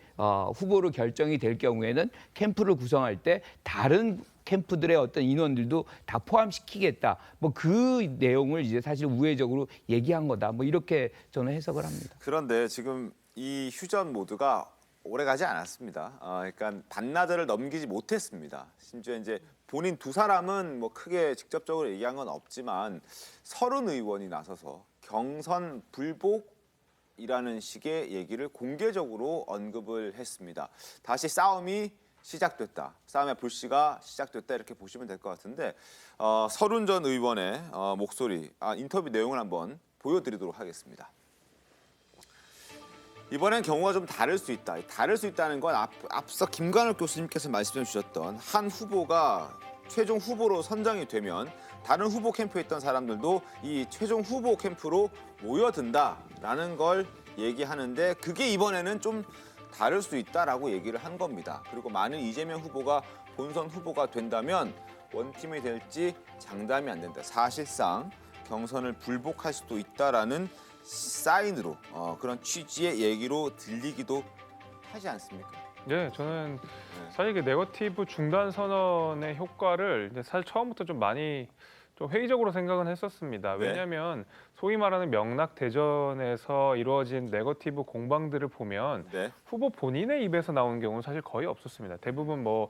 후보로 결정이 될 경우에는 캠프를 구성할 때 다른 캠프들의 어떤 인원들도 다 포함시키겠다. 뭐 그 내용을 이제 사실 우회적으로 얘기한 거다. 뭐 이렇게 저는 해석을 합니다. 그런데 지금 이 휴전 모드가 오래 가지 않았습니다. 그러니까 반나절을 넘기지 못했습니다. 심지어 이제 본인 두 사람은 뭐 크게 직접적으로 얘기한 건 없지만 30 의원이 나서서 경선 불복이라는 식의 얘기를 공개적으로 언급을 했습니다. 다시 싸움이 시작됐다. 싸움의 불씨가 시작됐다 이렇게 보시면 될 것 같은데 서른 전 의원의 목소리, 인터뷰 내용을 한번 보여드리도록 하겠습니다. 이번엔 경우가 좀 다를 수 있다. 다를 수 있다는 건 앞서 김관욱 교수님께서 말씀해 주셨던 한 후보가 최종 후보로 선정이 되면 다른 후보 캠프에 있던 사람들도 이 최종 후보 캠프로 모여든다라는 걸 얘기하는데 그게 이번에는 좀 다를 수 있다라고 얘기를 한 겁니다. 그리고 만일 이재명 후보가 본선 후보가 된다면 원팀이 될지 장담이 안 된다. 사실상 경선을 불복할 수도 있다라는 사인으로 그런 취지의 얘기로 들리기도 하지 않습니까? 네, 저는 사실 그 네거티브 중단 선언의 효과를 사실 처음부터 좀 많이 좀 회의적으로 생각은 했었습니다. 왜냐하면 소위 말하는 명락 대전에서 이루어진 네거티브 공방들을 보면 후보 본인의 입에서 나오는 경우는 사실 거의 없었습니다. 대부분 뭐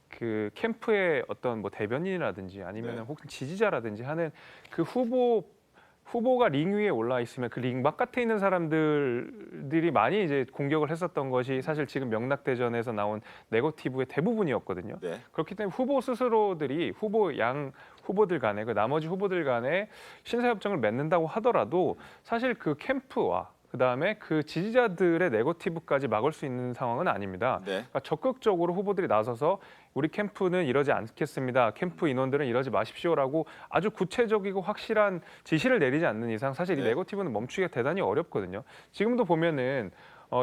그 캠프의 어떤 뭐 대변인이라든지 아니면 혹은 지지자라든지 하는 그 후보가 링 위에 올라 있으면 그 링 바깥에 있는 사람들이 많이 이제 공격을 했었던 것이 사실 지금 명락대전에서 나온 네거티브의 대부분이었거든요. 그렇기 때문에 후보 스스로들이 후보들 간에 그 나머지 후보들 간에 신사협정을 맺는다고 하더라도 사실 그 캠프와 그다음에 그 지지자들의 네거티브까지 막을 수 있는 상황은 아닙니다. 그러니까 적극적으로 후보들이 나서서 우리 캠프는 이러지 않겠습니다. 캠프 인원들은 이러지 마십시오라고 아주 구체적이고 확실한 지시를 내리지 않는 이상 사실 이 네거티브는 멈추기가 대단히 어렵거든요. 지금도 보면은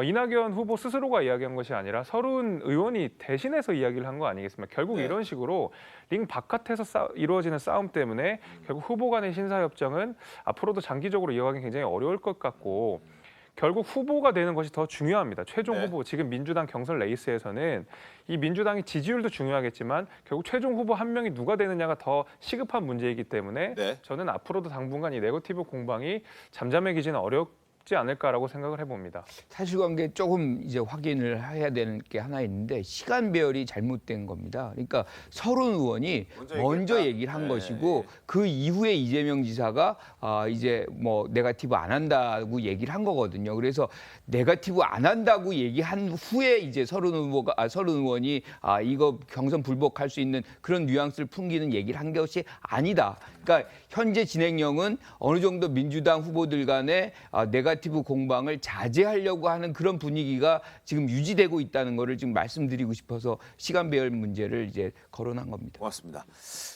이낙연 후보 스스로가 이야기한 것이 아니라 서른 의원이 대신해서 이야기를 한 거 아니겠습니까? 결국 이런 식으로 링 바깥에서 이루어지는 싸움 때문에 결국 후보 간의 신사협정은 앞으로도 장기적으로 이어가기 굉장히 어려울 것 같고 결국 후보가 되는 것이 더 중요합니다. 최종 후보, 지금 민주당 경선 레이스에서는 이 민주당의 지지율도 중요하겠지만 결국 최종 후보 한 명이 누가 되느냐가 더 시급한 문제이기 때문에 저는 앞으로도 당분간 이 네거티브 공방이 잠잠해지지는 어렵지 않을까라고 생각을 해봅니다. 사실관계 조금 이제 확인을 해야 되는 게 하나 있는데 시간 배열이 잘못된 겁니다. 그러니까 서른 의원이 먼저 얘기를 한 것이고 그 이후에 이재명 지사가 이제 뭐 네거티브 안 한다고 얘기를 한 거거든요. 그래서 네거티브 안 한다고 얘기한 후에 이제 서른 의원이 이거 경선 불복할 수 있는 그런 뉘앙스를 풍기는 얘기를 한 것이 아니다. 그러니까 현재 진행형은 어느 정도 민주당 후보들 간에 네거티브 공방을 자제하려고 하는 그런 분위기가 지금 유지되고 있다는 거를 지금 말씀드리고 싶어서 시간 배열 문제를 이제 거론한 겁니다. 고맙습니다.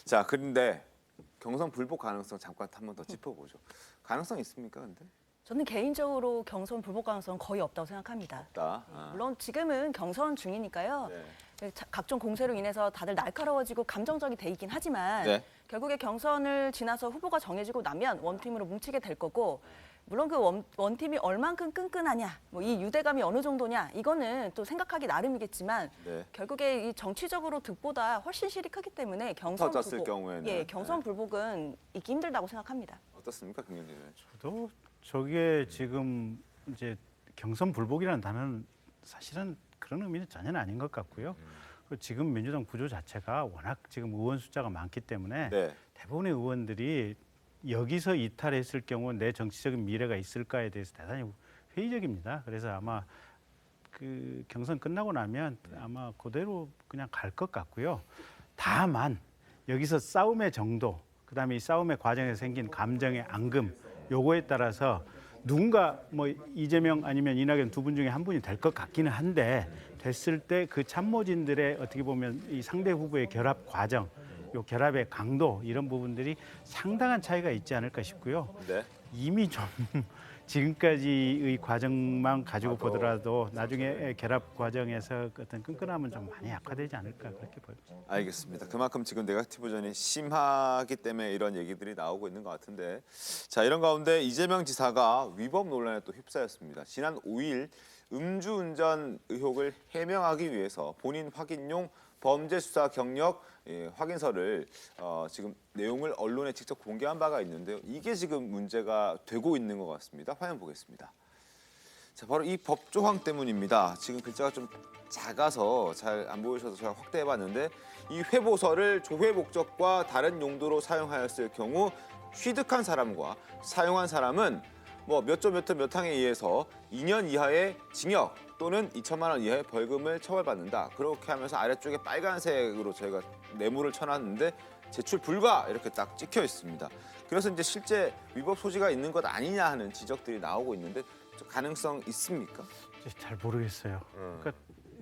자, 그런데 경선 불복 가능성 잠깐 한 번 더 짚어보죠. 가능성 있습니까, 근데? 저는 개인적으로 경선 불복 가능성은 거의 없다고 생각합니다. 물론 지금은 경선 중이니까요. 각종 공세로 인해서 다들 날카로워지고 감정적이 돼 있긴 하지만 결국에 경선을 지나서 후보가 정해지고 나면 원팀으로 뭉치게 될 거고 물론 그 원팀이 얼만큼 끈끈하냐, 뭐 이 유대감이 어느 정도냐 이거는 또 생각하기 나름이겠지만 결국에 이 정치적으로 득보다 훨씬 실이 크기 때문에 경선 불복, 경우에는 경선 불복은 있기 힘들다고 생각합니다. 어떻습니까, 김경진 의원? 저도 저게 지금 이제 경선 불복이라는 단어는 사실은 그런 의미는 전혀 아닌 것 같고요. 그리고 지금 민주당 구조 자체가 워낙 지금 의원 숫자가 많기 때문에 대부분의 의원들이 여기서 이탈했을 경우 내 정치적인 미래가 있을까에 대해서 대단히 회의적입니다. 그래서 아마 그 경선 끝나고 나면 아마 그대로 그냥 갈 것 같고요. 다만 여기서 싸움의 정도, 그다음에 이 싸움의 과정에서 생긴 감정의 앙금, 요거에 따라서 누군가 뭐 이재명 아니면 이낙연 두 분 중에 한 분이 될 것 같기는 한데 됐을 때 그 참모진들의 어떻게 보면 이 상대 후보의 결합 과정, 요 결합의 강도 이런 부분들이 상당한 차이가 있지 않을까 싶고요. 이미 좀 지금까지의 과정만 가지고 보더라도 나중에 결합 과정에서 어떤 끈끈함은 좀 많이 약화되지 않을까 그렇게 보입니다. 알겠습니다. 그만큼 지금 네거티브전이 심하기 때문에 이런 얘기들이 나오고 있는 것 같은데 자 이런 가운데 이재명 지사가 위법 논란에 또 휩싸였습니다. 지난 5일 음주운전 의혹을 해명하기 위해서 본인 확인용 범죄수사 경력 확인서를 지금 내용을 언론에 직접 공개한 바가 있는데요. 이게 지금 문제가 되고 있는 것 같습니다. 화면 보겠습니다. 자, 바로 이 법조항 때문입니다. 지금 글자가 좀 작아서 잘 안 보이셔서 제가 확대해봤는데 이 회보서를 조회 목적과 다른 용도로 사용하였을 경우 취득한 사람과 사용한 사람은 뭐 몇 조 몇 항에 의해서 2년 이하의 징역 또는 2천만 원 이하의 벌금을 처벌받는다. 그렇게 하면서 아래쪽에 빨간색으로 저희가 네모를 쳐놨는데 제출 불가 이렇게 딱 찍혀 있습니다. 그래서 이제 실제 위법 소지가 있는 것 아니냐 하는 지적들이 나오고 있는데 가능성 있습니까? 잘 모르겠어요. 그러니까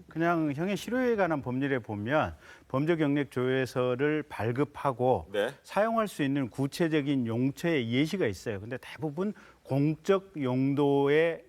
그냥 형의 실효에 관한 법률에 보면 범죄 경력 조회서를 발급하고 사용할 수 있는 구체적인 용처의 예시가 있어요. 근데 대부분 공적 용도를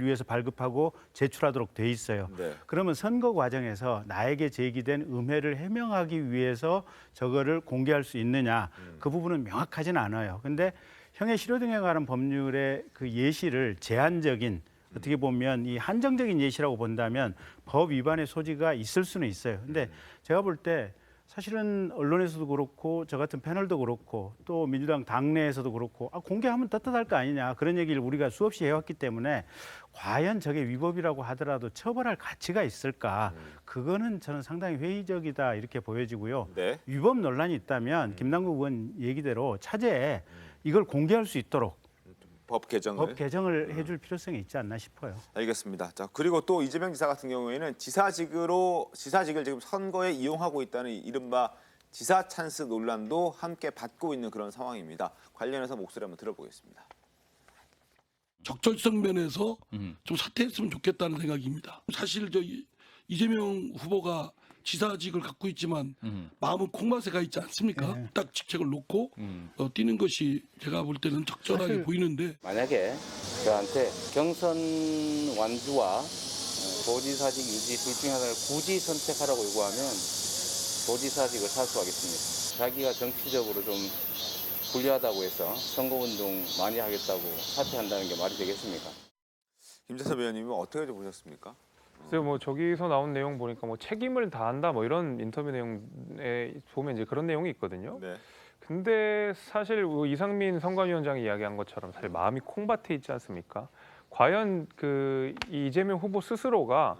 위해서 발급하고 제출하도록 돼 있어요. 그러면 선거 과정에서 나에게 제기된 음해를 해명하기 위해서 저거를 공개할 수 있느냐 그 부분은 명확하지는 않아요. 근데 형의 실효 등에 관한 법률의 그 예시를 제한적인 어떻게 보면 이 한정적인 예시라고 본다면 법 위반의 소지가 있을 수는 있어요. 근데 제가 볼 때 사실은 언론에서도 그렇고 저 같은 패널도 그렇고 또 민주당 당내에서도 그렇고 공개하면 떳떳할 거 아니냐 그런 얘기를 우리가 수없이 해왔기 때문에 과연 저게 위법이라고 하더라도 처벌할 가치가 있을까 그거는 저는 상당히 회의적이다 이렇게 보여지고요. 위법 논란이 있다면 김남국 의원 얘기대로 차제에 이걸 공개할 수 있도록 법 개정을 해줄 필요성이 있지 않나 싶어요. 알겠습니다. 자 그리고 또 이재명 지사 같은 경우에는 지사직을 지금 선거에 이용하고 있다는 이른바 지사 찬스 논란도 함께 받고 있는 그런 상황입니다. 관련해서 목소리 한번 들어보겠습니다. 적절성 면에서 좀 사퇴했으면 좋겠다는 생각입니다. 사실 이재명 후보가 지사직을 갖고 있지만 마음은 콩밭에 가 있지 않습니까? 딱 직책을 놓고 뛰는 것이 제가 볼 때는 적절하게 보이는데 만약에 저한테 경선 완주와 도지사직 유지 둘 중에 하나를 굳이 선택하라고 요구하면 도지사직을 사수하겠습니다. 자기가 정치적으로 좀 불리하다고 해서 선거운동 많이 하겠다고 사퇴한다는 게 말이 되겠습니까? 김재섭 의원님은 어떻게 보셨습니까? 글쎄요, 뭐 저기서 나온 내용 보니까 뭐 책임을 다한다 뭐 이런 인터뷰 내용에 보면 이제 그런 내용이 있거든요. 네. 근데 사실 이상민 선관위원장이 이야기한 것처럼 사실 마음이 콩밭에 있지 않습니까? 과연 그 이재명 후보 스스로가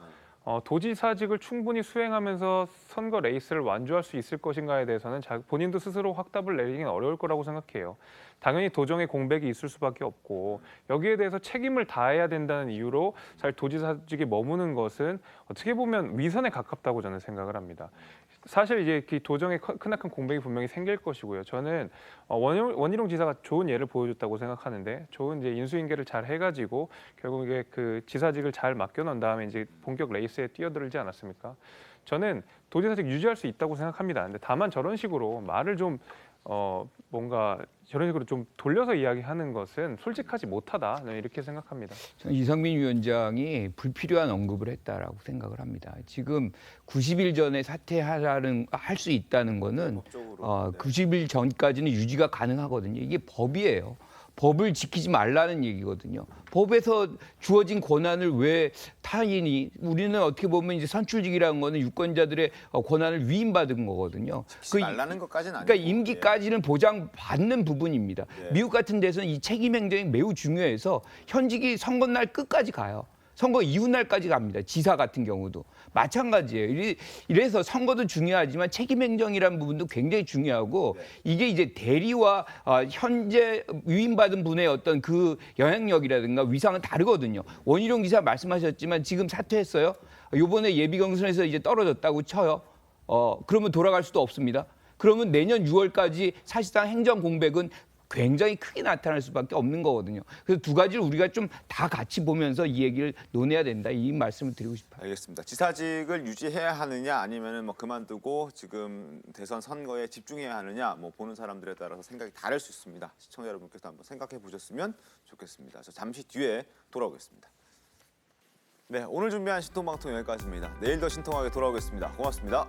도지사직을 충분히 수행하면서 선거 레이스를 완주할 수 있을 것인가에 대해서는 본인도 스스로 확답을 내리기는 어려울 거라고 생각해요. 당연히 도정의 공백이 있을 수밖에 없고 여기에 대해서 책임을 다해야 된다는 이유로 사실 도지사직에 머무는 것은 어떻게 보면 위선에 가깝다고 저는 생각을 합니다. 사실 이제 도정에 크나큰 공백이 분명히 생길 것이고요. 저는 원희룡 지사가 좋은 예를 보여줬다고 생각하는데 좋은 이제 인수인계를 잘 해가지고 결국 이게 그 지사직을 잘 맡겨놓은 다음에 이제 본격 레이스에 뛰어들지 않았습니까? 저는 도지사직 유지할 수 있다고 생각합니다. 근데 다만 저런 식으로 말을 좀 뭔가 저런 식으로 좀 돌려서 이야기하는 것은 솔직하지 못하다 이렇게 생각합니다. 저는 이상민 위원장이 불필요한 언급을 했다라고 생각을 합니다. 지금 90일 전에 사퇴하라는 할 수 있다는 거는 90일 전까지는 유지가 가능하거든요. 이게 법이에요. 법을 지키지 말라는 얘기거든요. 법에서 주어진 권한을 왜 타인이 우리는 어떻게 보면 이제 선출직이라는 거는 유권자들의 권한을 위임받은 거거든요. 말라는 것까지는 아니고. 그러니까 임기까지는 보장받는 부분입니다. 미국 같은 데서는 이 책임 행정이 매우 중요해서 현직이 선거 날 끝까지 가요. 선거 이후 날까지 갑니다. 지사 같은 경우도 마찬가지예요. 이래서 선거도 중요하지만 책임 행정이라는 부분도 굉장히 중요하고 이게 이제 대리와 현재 위임받은 분의 어떤 그 영향력이라든가 위상은 다르거든요. 원희룡 지사 말씀하셨지만 지금 사퇴했어요. 이번에 예비 경선에서 이제 떨어졌다고 쳐요. 그러면 돌아갈 수도 없습니다. 그러면 내년 6월까지 사실상 행정 공백은 굉장히 크게 나타날 수밖에 없는 거거든요. 그래서 두 가지를 우리가 좀 다 같이 보면서 이 얘기를 논해야 된다. 이 말씀을 드리고 싶어요. 알겠습니다. 지사직을 유지해야 하느냐 아니면 뭐 그만두고 지금 대선 선거에 집중해야 하느냐 뭐 보는 사람들에 따라서 생각이 다를 수 있습니다. 시청자 여러분께서 한번 생각해 보셨으면 좋겠습니다. 저 잠시 뒤에 돌아오겠습니다. 네, 오늘 준비한 신통방통 여기까지입니다. 내일 더 신통하게 돌아오겠습니다. 고맙습니다.